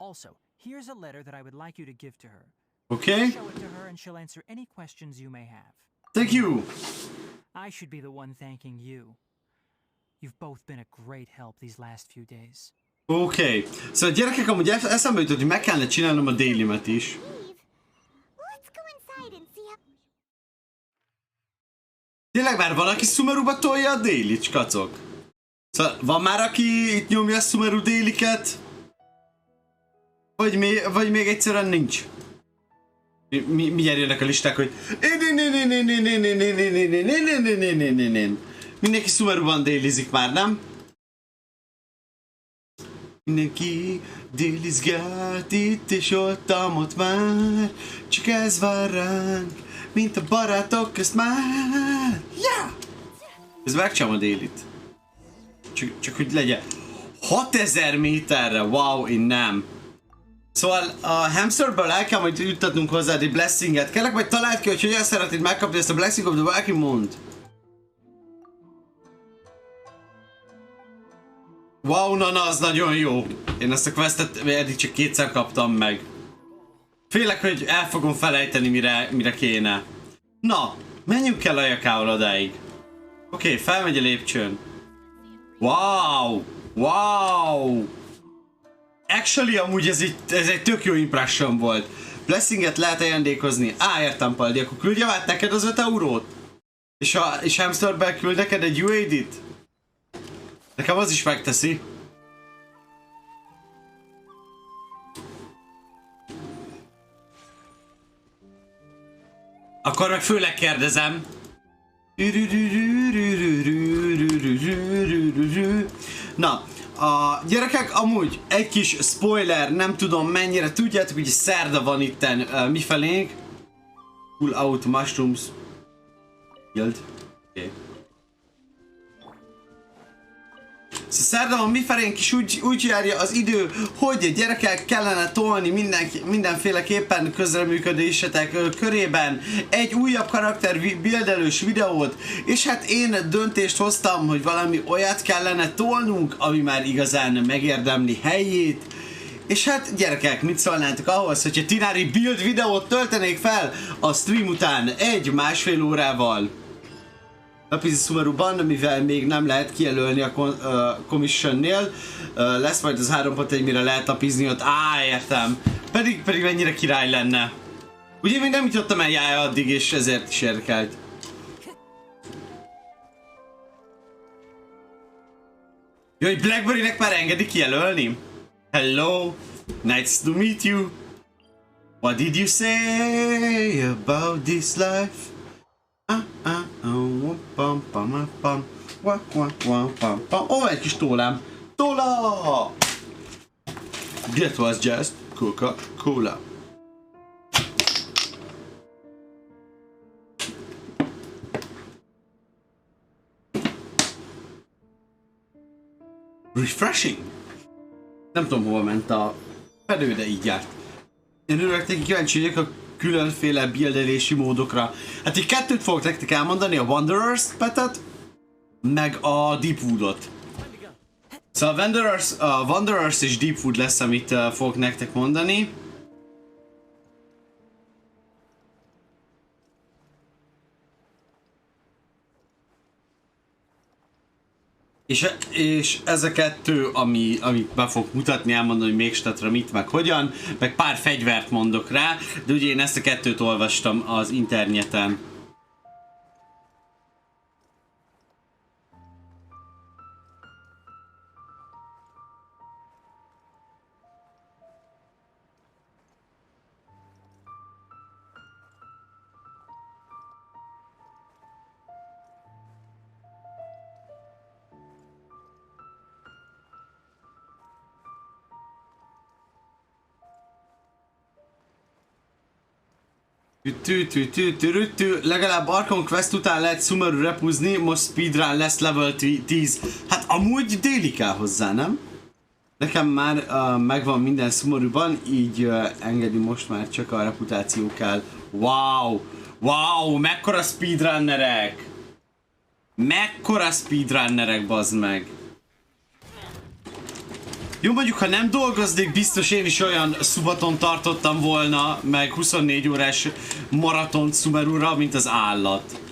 Also, here's a letter that I would like you to give to her.
Okay?
Show it to her and she'll answer any questions you may have.
Thank you!
I should be the one thanking you. You've both been a great help these last few days.
Oké. Szóval gyerekek, amúgy eszembe jutott, hogy meg kellene csinálnom a dailimet is.
Leave. Let's go inside and see how...
Tényleg már van, aki Sumeruba tolja a dailit, kacok? Szóval van már, aki itt nyomja a Sumeru dailiket? Vagy még egyszerűen nincs? Mindjárt jönnek a listák, hogy mindenki Sumeruban dailizik már, nem? Mindenki dailizgát itt és ott már, csak ez vár ránk, mint a barátok közt már. Yeah! Ez megcsinálom a dailit. Csak hogy legyen 6000 méterre, wow, én nem. Szóval a hamsterből el kell majd juttatnunk hozzá egy blessinget. Kérlek majd találd ki, hogy hogyan szeretnéd megkapni ezt a blessing of the Walking Moon-t. Wow, na az nagyon jó. Én ezt a questet eddig csak 2-szer kaptam meg. Félek, hogy el fogom felejteni, mire kéne. Na, menjünk el ajakával odáig. Oké, felmegy a lépcsőn. Wow! Wow! Actually, amúgy ez egy tök jó impression volt. Blessinget lehet ajándékozni. Értem, Paldi, akkor küldjem át neked az 5 eurót? És hamsterbe küld neked egy UAD-t? Nekem az is megteszi. Akkor meg főleg kérdezem. Na, a gyerekek, amúgy egy kis spoiler, nem tudom mennyire tudjátok, hogy szerda van itten mifelénk. Pull out mushrooms. Guild. Okay. Szerda van mifelénk is úgy járja az idő, hogy gyerekek kellene tolni mindenféleképpen közreműködésetek körében egy újabb karakter buildelős videót, és hát én döntést hoztam, hogy valami olyat kellene tolnunk, ami már igazán megérdemli helyét. És hát gyerekek, mit szólnátok ahhoz, hogyha Tinári build videót töltenék fel a stream után 1-1,5 órával? Lapizi Sumeruban, mivel még nem lehet kijelölni a commissionnél, lesz majd az 3.1, mire lehet lapizni ott. Értem. Pedig mennyire király lenne. Ugye még nem jutottam el jája addig, és ezért is érdekelt. Jó, hogy Blackberry-nek már engedi kijelölni? Hello, nice to meet you. What did you say about this life? Van egy kis tólám. Tóla! That was just Coca-Cola. Refreshing. Nem tudom, hol ment a fedő, de így járt. Én örülök neki, kíváncsi vagyok a különféle buildelési módokra. Hát így kettőt fogok nektek elmondani, a Wanderers petet, meg a Deepwoodot. Szóval a Wanderers és Deepwood lesz, amit fogok nektek mondani. És ez a kettő, amit be fogok mutatni, elmondani, hogy még statra mit, meg hogyan, meg pár fegyvert mondok rá, de ugye én ezt a kettőt olvastam az interneten. Legalább Arkham Quest után lehet Sumeru repúzni, most speedrun lesz level 10. Hát amúgy déli kell hozzá, nem? Nekem már megvan minden Sumeruban, így engedi most már csak a reputáció kell. Wow! Wow! Mekkora speedrunnerek! Mekkora speedrunnerek, bazd meg! Jó, mondjuk, ha nem dolgoznék, biztos én is olyan szubaton tartottam volna, meg 24 órás maratont Sumerura, mint az állat.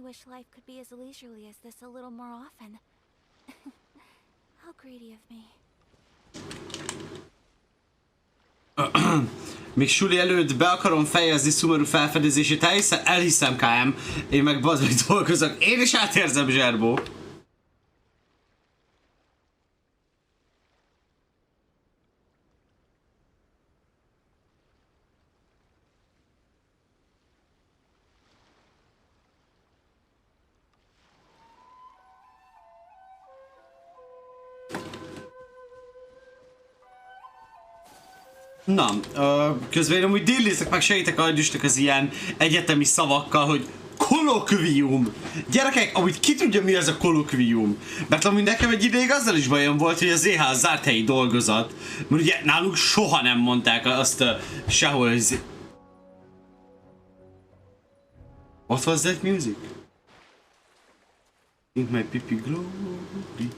Wish life could be as leisurely as this a little more often. How greedy of me.
Még suli előtt be akarom fejezni Sumeru felfedezését, elhiszem KM, én meg bazd meg dolgozok, én is átérzem, Zserbó. Na, közben én amúgy délizek meg segítek agyustak az ilyen egyetemi szavakkal, hogy kolokvium. Gyerekek, amúgy ki tudja, mi ez a kolokvium? Mert amúgy nekem egy ideig azzal is bajom volt, hogy az EH zárt helyi dolgozat. Mert ugye nálunk soha nem mondták azt sehol, hogy... What was that music? In my pipi glory.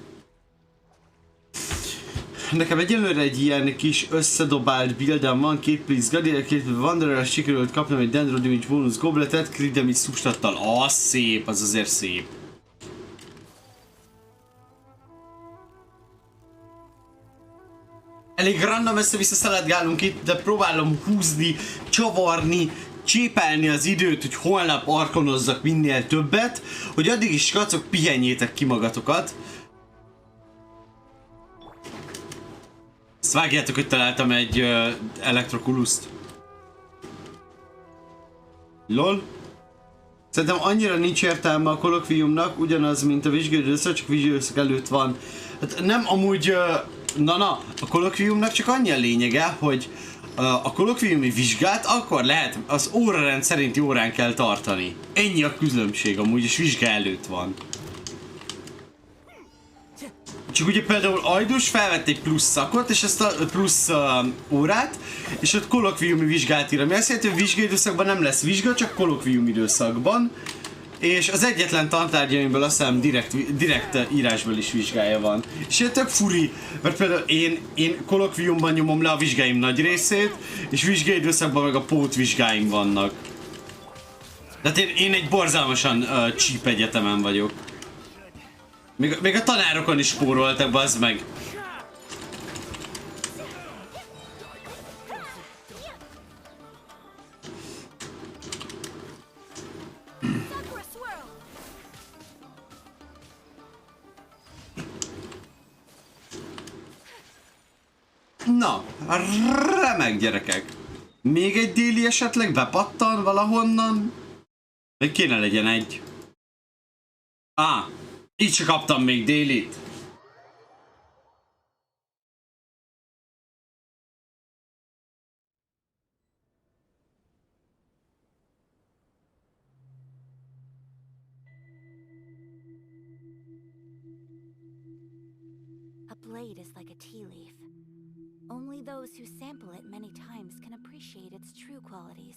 Nekem egyelőre egy ilyen kis összedobált buildem van, két Please Guardian, két Wanderer, sikerült kapnom egy Dendro Damage bonus gobletet, crit damage substattal. Az szép, az azért szép. Elég random össze-vissza szaladgálunk itt, de próbálom húzni, csavarni, csépelni az időt, hogy holnap arkonozzak minél többet, hogy addig is kacok, pihenjétek ki magatokat. Ezt vágjátok, hogy találtam egy elektrokuluszt. LOL. Szerintem annyira nincs értelme a kolokviumnak, ugyanaz, mint a vizsgálódőszak, csak vizsgálódőszak előtt van. Hát nem amúgy, a kolokviumnak csak annyi a lényege, hogy a kolokviumi vizsgát akkor lehet, az órarend szerinti órán kell tartani. Ennyi a különbség amúgy, és vizsga előtt van. Csak ugye például Ajdus felvett egy plusz szakot, és ezt a plusz órát, és ott kolokviumi vizsgát ír, ami azt jelenti, hogy vizsgaidőszakban nem lesz vizsga, csak kolokvium időszakban. És az egyetlen tantárgyaimból azt hiszem direkt írásból is vizsgája van. És ez tök furi, mert például én kolokviumban nyomom le a vizsgáim nagy részét, és vizsgaidőszakban meg a pótvizsgáim vannak. Tehát én egy borzalmasan cheap egyetemen vagyok. Még a tanárokon is spóroltak, bazd meg. Na, remek gyerekek. Még egy déli esetleg bepattan valahonnan? Még kéne legyen egy. Így se kaptam még délit.
A blade is like a tea leaf. Only those who sample it many times can appreciate its true qualities.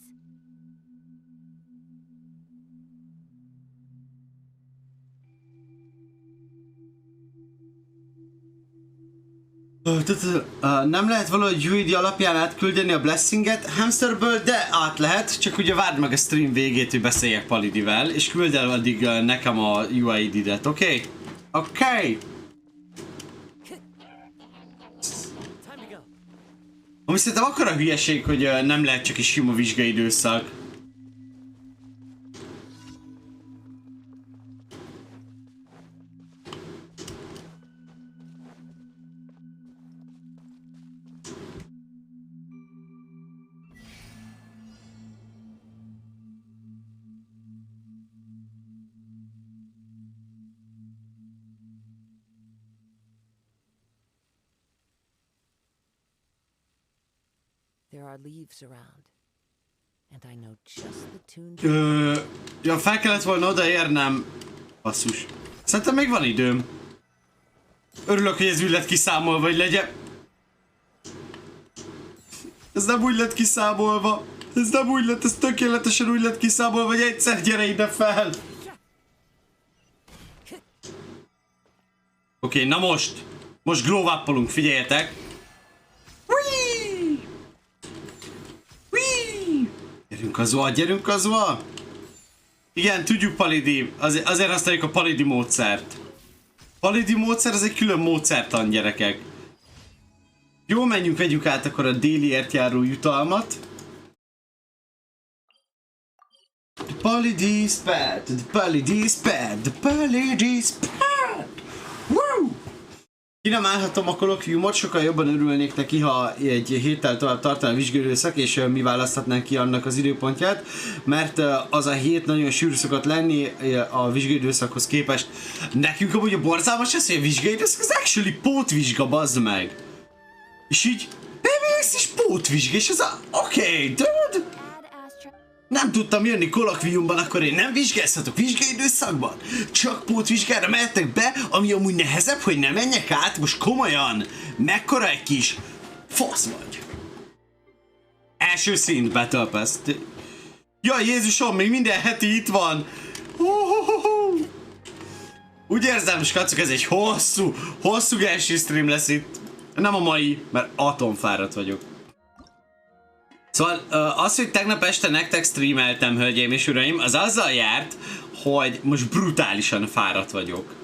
Nem lehet valahogy UID alapján átküldeni a blessinget hamsterből, de át lehet, csak ugye várd meg a stream végét, hogy beszéljek Palidivel, és küld el addig nekem a UID-det, oké? Oké! Ami szerintem akkora hülyeség, hogy nem lehet csak is sima vizsgaidőszak.
There are leaves around, and I know just the tune.
Ja, fel kellett volna odaérnem. Basszus. Szerintem még van időm. Örülök, hogy ez úgy lett kiszámolva, hogy legyen. Ez nem úgy lett kiszámolva. Ez nem úgy lett, ez tökéletesen úgy lett kiszámolva, hogy egyszer gyere ide fel. Oké, na most. Most glow up-olunk, figyeljetek. Gyerünk azva! Igen, tudjuk Palidi, azért használjuk a Palidi módszert. Palidi módszer az egy külön módszertan, gyerekek. Jó, menjünk, vegyük át akkor a déliért járó jutalmat. The Palidi's pad, the Palidi's pad, the Palidi's pad! Woo! Ki nem állhatom a kolokviumot, sokkal jobban örülnék neki, ha egy héttel tovább tartana a vizsgálódőszak, és mi választhatnánk ki annak az időpontját, mert az a hét nagyon sűrű szokott lenni a vizsgálódőszakhoz képest. Nekünk amúgy a borzalmas ez, hogy a vizsgálódőszak az actually pótvizsga, bazd meg! És így, bemész és pótvizsga, és az a... Oké, dude! Nem tudtam jönni kolokviumban, akkor én nem vizsgázhatok vizsgaidőszakban? Csak pótvizsgára mehetek be, ami amúgy nehezebb, hogy ne menjek át? Most komolyan? Mekkora egy kis fasz vagy? Első szint Battle Pass. Jaj, Jézusom, még minden heti itt van! Úgy érzem, skacok, ez egy hosszú Genshin stream lesz itt. Nem a mai, mert atomfáradt vagyok. Szóval az, hogy tegnap este nektek streameltem, hölgyeim és uraim, az azzal járt, hogy most brutálisan fáradt vagyok.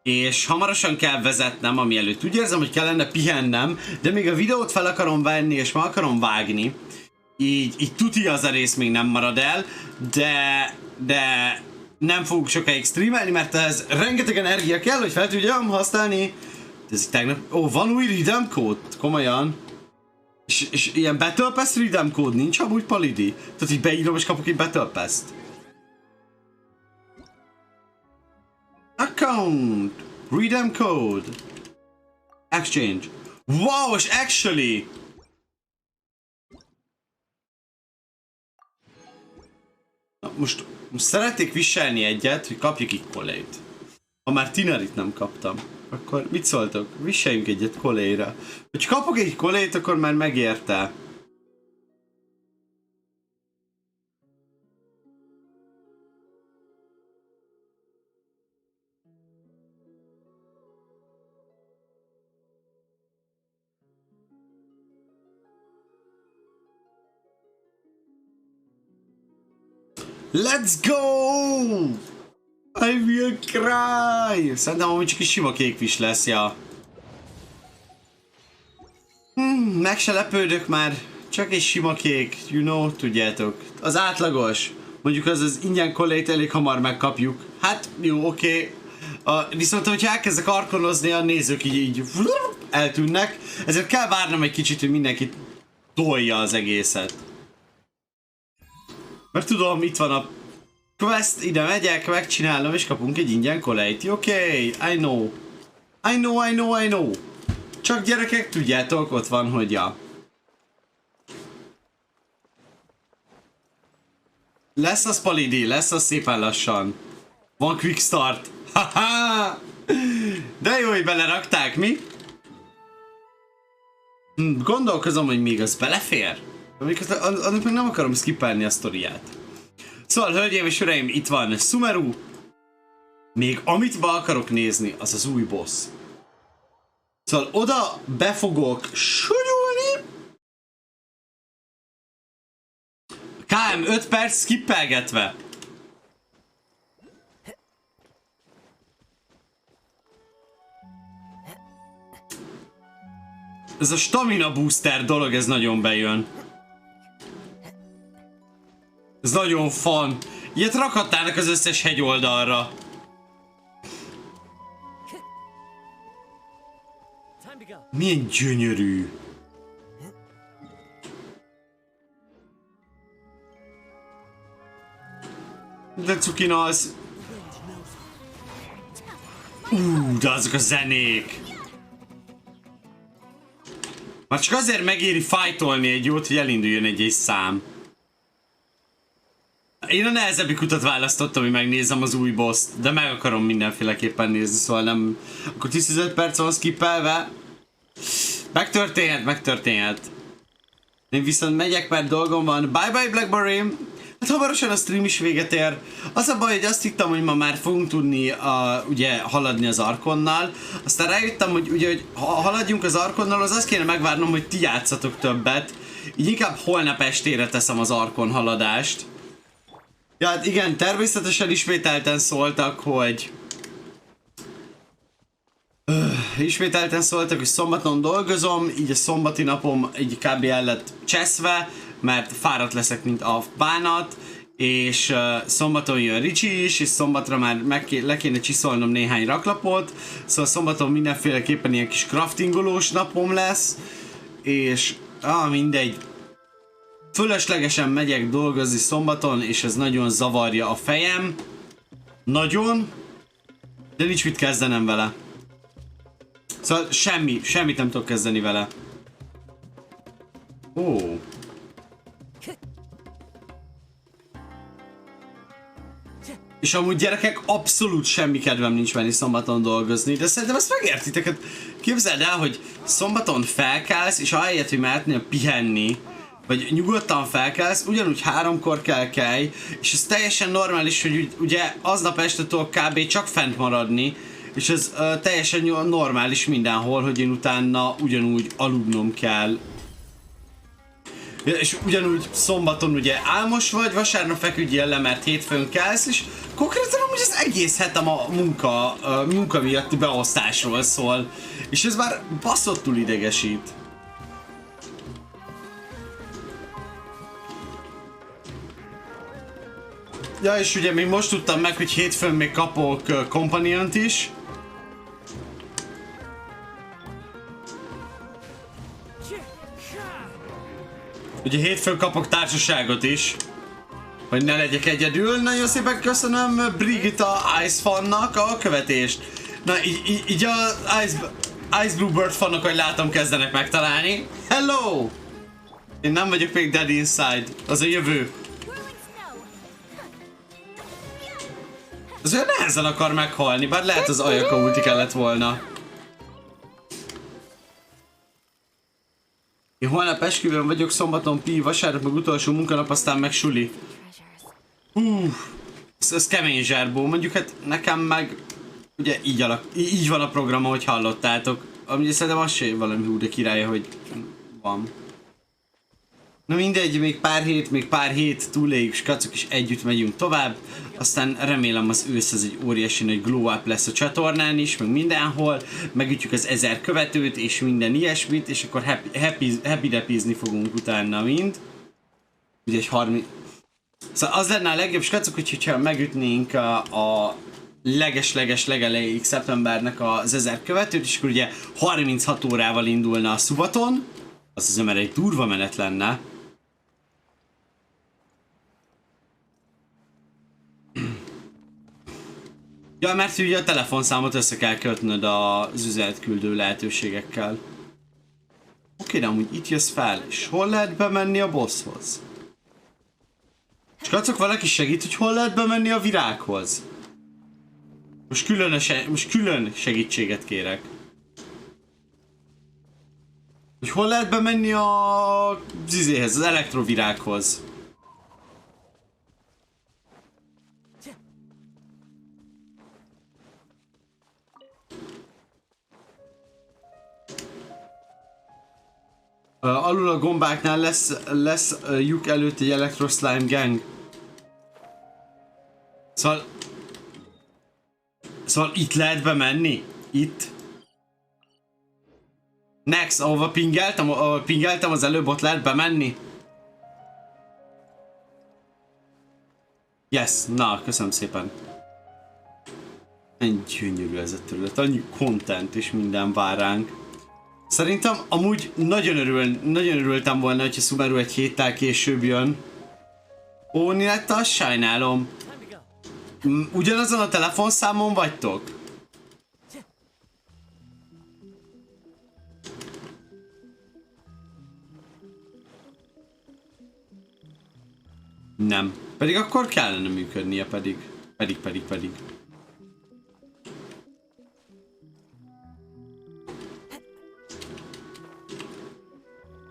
És hamarosan kell vezetnem, ami előtt úgy érzem, hogy kellene pihennem, de még a videót fel akarom venni, és meg akarom vágni. Így tuti az a rész még nem marad el, de nem fogok sokáig streamelni, mert ez rengeteg energia kell, hogy fel tudjam használni. Ez tegnap... van új redeem code? Komolyan? És ilyen Battle Pass redeem code nincs amúgy, Palidi? Tehát így beírom és kapok egy Battle Pass-t. Account! Redeem code! Exchange! Wow, és actually! Na, most szeretnék viselni egyet, hogy kapjuk egy kollét. Ha már Tinarit nem kaptam, akkor mit szóltok? Viseljünk egyet koléra. Hogy kapok egy kolét, akkor már megérte. Let's go! I will cry! Szerintem amúgy csak egy sima kékvis lesz, ja. Meg se lepődök már. Csak egy sima kék, you know, tudjátok. Az átlagos. Mondjuk az ingyen kollét elég hamar megkapjuk. Hát, jó, oké. Viszont, hogyha elkezdek arkonozni, a nézők így eltűnnek. Ezért kell várnom egy kicsit, hogy mindenki tolja az egészet. Mert tudom, itt van a quest, ide megyek, megcsinálom, és kapunk egy ingyen kollét. Oké, I know. Csak gyerekek, tudjátok, ott van, hogy ja. Lesz az Palidi, lesz az szépen lassan. Van quick start. Haha! De jó, hogy belerakták, mi? Gondolkozom, hogy még az belefér. Annak meg nem akarom skippelni a sztoriát. Szóval, hölgyeim és uraim, itt van Sumeru. Még amit be akarok nézni, az az új boss. Szóval oda be fogok sunyulni. KM 5 perc skippelgetve. Ez a stamina booster dolog, ez nagyon bejön. Ez nagyon fun. Ilyet rakhatnának az összes hegyoldalra. Milyen gyönyörű. De cukina az. De azok a zenék. Már csak azért megéri fightolni egy jót, hogy elinduljon egy szám. Én a nehezebbik utat választottam, hogy megnézem az új boss-t, de meg akarom mindenféleképpen nézni, szóval nem... Akkor 15 perc van skippelve. Megtörténhet. Én viszont megyek, mert dolgom van. Bye bye Blackberry! Hát hamarosan a stream is véget ér. Az a baj, hogy azt hittem, hogy ma már fogunk tudni ugye haladni az Arkonnal. Aztán rájöttem, hogy ugye, hogy ha haladjunk az Arkonnal, az azt kéne megvárnom, hogy ti játszatok többet. Így inkább holnap estére teszem az Arkon haladást. Ja, hát igen, természetesen ismételten szóltak, hogy... hogy szombaton dolgozom, így a szombati napom így kb. El lett cseszve, mert fáradt leszek, mint a bánat, és szombaton jön Ricsi is, és szombatra már le kéne csiszolnom néhány raklapot, szóval szombaton mindenféleképpen ilyen kis craftingolós napom lesz, és mindegy. Fölöslegesen megyek dolgozni szombaton, és ez nagyon zavarja a fejem. Nagyon. De nincs mit kezdenem vele. Szóval semmit nem tudok kezdeni vele. Ó. És amúgy gyerekek, abszolút semmi kedvem nincs menni szombaton dolgozni, de szerintem ezt megértitek. Hát képzeld el, hogy szombaton felkelsz, és ahelyett, hogy mehetnél pihenni, vagy nyugodtan felkelsz, ugyanúgy 3-kor kell kelj, és ez teljesen normális, hogy ugye aznap este tudok kb. Csak fent maradni, és ez teljesen normális mindenhol, hogy én utána ugyanúgy aludnom kell. És ugyanúgy szombaton ugye álmos vagy, vasárnap feküdjél le, mert hétfőn kelsz, és konkrétan amúgy az egész hetem a munka miatti beosztásról szól. És ez már baszottul idegesít. Ja, és ugye még most tudtam meg, hogy hétfőn még kapok companiont is. Ugye hétfőn kapok társaságot is, hogy ne legyek egyedül. Nagyon szépen köszönöm Brigitta Ice fannak a követést. Na így a Ice Bluebird fannak, hogy látom, kezdenek megtalálni. Hello! Én nem vagyok még dead inside, az a jövő. Az olyan nehezen akar meghalni, bár lehet az ajaka ulti kellett volna. Én holnap esküvőn vagyok, szombaton pi, vasárnap meg utolsó munkanap, aztán meg suli. Ez kemény zsárbó, mondjuk hát nekem meg ugye így van a program, ahogy hallottátok. Amúgy szerintem az se valami hú de királya, hogy van. Na mindegy, még pár hét túléljük, skacok, és együtt megyünk tovább. Aztán remélem az ősz az egy óriási nagy glow up lesz a csatornán is, meg mindenhol. Megütjük az 1000 követőt, és minden ilyesmit, és akkor happy-depizni fogunk utána mind. Ugye egy 30... Szóval az lenne a legjobb, skacok, hogyha megütnénk a legelejéig szeptembernek az 1000 követőt, és akkor ugye 36 órával indulna a szubaton. Az már egy durva menet lenne. Ja, mert ugye a telefonszámot össze kell kötnöd az üzenetküldő lehetőségekkel. Oké, de amúgy itt jössz fel, és hol lehet bemenni a bosshoz? És katszok, valaki segít, hogy hol lehet bemenni a virághoz? Most külön segítséget kérek. Hogy hol lehet bemenni az elektrovirághoz? Alul a gombáknál lesz lyuk előtt egy Electro Slime Gang. Szóval itt lehet bemenni? Itt? Next, ahova pingeltem az előbb, ott lehet bemenni? Yes, na, köszönöm szépen. Ennyi gyönyörű ez a terület, annyi content és minden vár ránk. Szerintem amúgy nagyon örültem volna, hogyha Sumeru egy héttel később jön. Ó, Niletta, azt sajnálom. Ugyanazon a telefonszámon vagytok? Nem. Pedig akkor kellene működnie, pedig.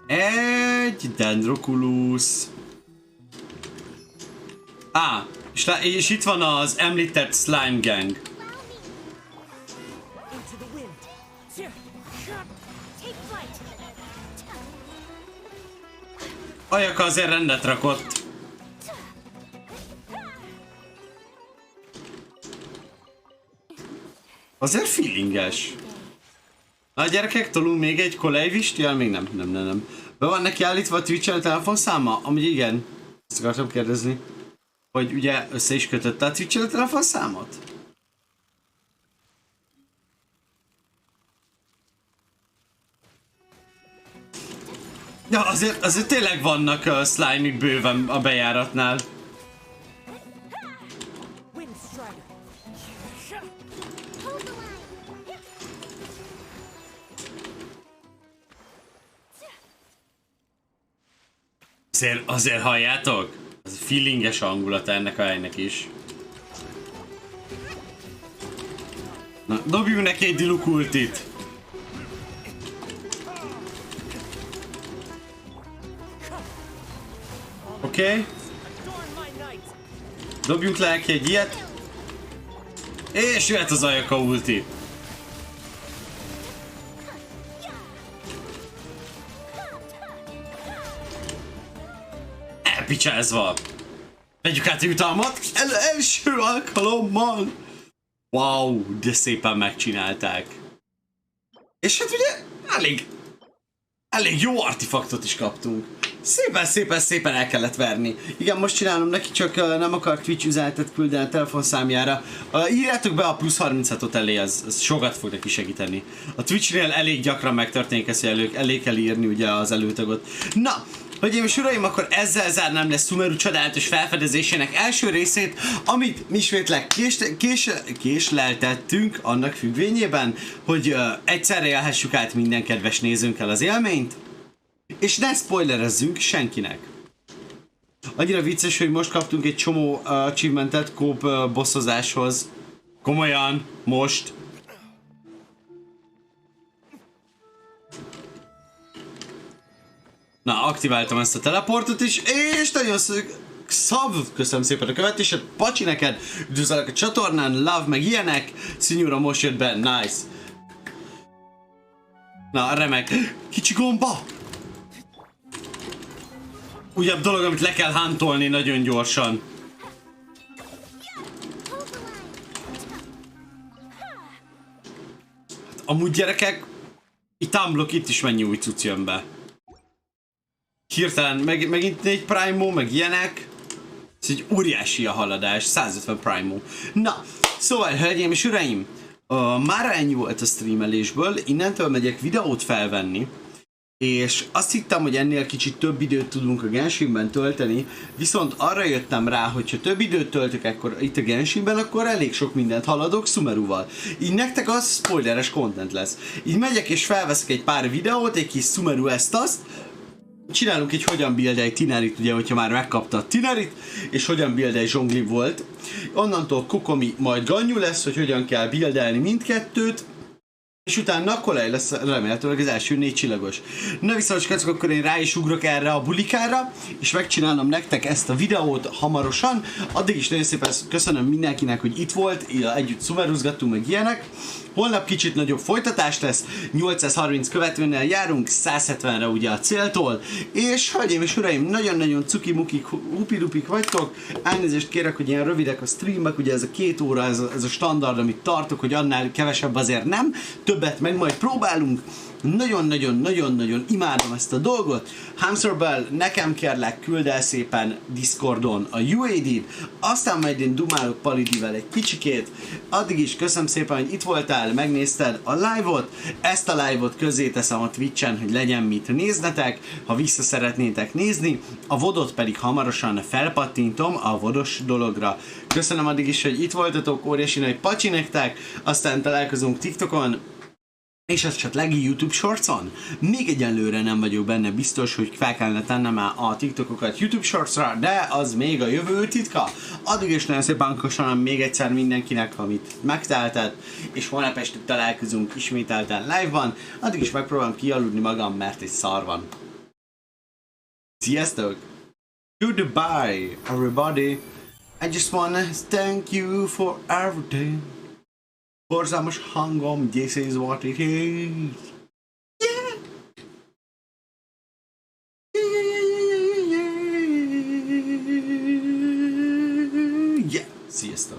Egy Dendroculus. És itt van az említett Slime Gang. Ajaka azért rendet rakott. Azért feelinges. Na gyerekek, tolunk még egy kolejvist? Ja, még nem. Be van neki állítva a Twitch-en a telefonszáma? Amúgy igen. Ezt akartam kérdezni. Hogy ugye össze is kötötte a Twitch-en a telefonszámot? Ja, azért tényleg vannak slime-ik bőven a bejáratnál. Azért halljátok? Ez feelinges hangulata ennek a helynek is. Na, dobjunk neki egy dilukultit. Oké. Dobjunk le neki egy ilyet. És jöhet az Ajaka ulti. Elpicsázva. Vegyük át a jutalmat. Első alkalommal. Wow, de szépen megcsinálták. És hát ugye elég jó artefaktot is kaptunk. Szépen el kellett verni. Igen, most csinálom neki, csak nem akar Twitch üzenetet küldeni a telefonszámjára. Írjátok be a plusz 36-ot elé, az sokat fog neki segíteni. A Twitchnél elég gyakran megtörténik ez, hogy elég kell írni ugye az előtagot. Na, hölgyeim és uraim, akkor ezzel zárnám le Sumeru csodálatos felfedezésének első részét, amit ismétlek késleltettünk annak függvényében, hogy egyszerre élhessük át minden kedves nézőnkkel az élményt, és ne spoilerezzünk senkinek. Annyira vicces, hogy most kaptunk egy csomó achievementet kóp bosszozáshoz. Komolyan, most. Na, aktiváltam ezt a teleportot is, és nagyon köszönöm szépen a követésed, Pacsi neked, üdvözlök a csatornán, love meg ilyenek, Színyúra most jött be, nice. Na, remek, kicsi gomba! Újabb dolog, amit le kell huntolni nagyon gyorsan. Hát, amúgy gyerekek, itt unblock, itt is mennyi új cucc jön be. Hirtelen megint egy Primo, meg ilyenek. Ez egy óriási a haladás, 150 Primo. Na, szóval, hölgyeim és uraim, már ennyi volt a streamelésből, innentől megyek videót felvenni, és azt hittem, hogy ennél kicsit több időt tudunk a Genshinben tölteni, viszont arra jöttem rá, hogy ha több időt töltök akkor itt a Genshinben, akkor elég sok mindent haladok Sumeruval. Így nektek az spoileres content lesz. így megyek és felveszek egy pár videót, egy kis Sumeru ezt-azt, csinálunk egy hogyan build-elj Tinerit, ugye, hogyha már megkapta a Tinerit, és hogyan build-elj zsongli volt. Onnantól Kokomi majd Ganyu lesz, hogy hogyan kell build-elni mindkettőt, és utána Nakolaj lesz remélhetőleg az első 4 csillagos. Na viszont akkor én rá is ugrok erre a bulikára, és megcsinálom nektek ezt a videót hamarosan. Addig is nagyon szépen köszönöm mindenkinek, hogy itt volt, együtt szumeruzgattunk meg ilyenek. Holnap kicsit nagyobb folytatás lesz, 830 követőnél járunk, 170-re ugye a céltól, és hölgyeim és uraim, nagyon-nagyon cuki-mukik, hupidupik vagytok, elnézést kérek, hogy ilyen rövidek a streamek, ugye ez a 2 óra, ez a standard, amit tartok, hogy annál kevesebb azért nem, többet meg majd próbálunk. Nagyon-nagyon imádom ezt a dolgot. Hamsterbell, nekem kérlek, küld el szépen Discordon a UAD-t, aztán majd én dumálok Palidivel egy kicsikét. Addig is köszönöm szépen, hogy itt voltál, megnézted a live-ot. Ezt a live-ot közzé teszem a Twitch-en, hogy legyen mit néznetek, ha vissza szeretnétek nézni. A vodot pedig hamarosan felpattintom a vodos dologra. Köszönöm addig is, hogy itt voltatok, óriási nagy pacsi nektek, aztán találkozunk TikTokon, és esetleg YouTube Shortson. Még egyenlőre nem vagyok benne biztos, hogy fel kellene tennem a TikTokokat YouTube Shortsra, de az még a jövő titka. Addig is nagyon szépen köszönöm még egyszer mindenkinek, amit megteltett, és holnap este találkozunk ismételten live-ban. Addig is megpróbálom kialudni magam, mert egy szar van. Sziasztok! Goodbye, everybody! I just wanna thank you for everything. Borzalmas hangom, this is what it is. Yeah! Yeah! Sziasztok!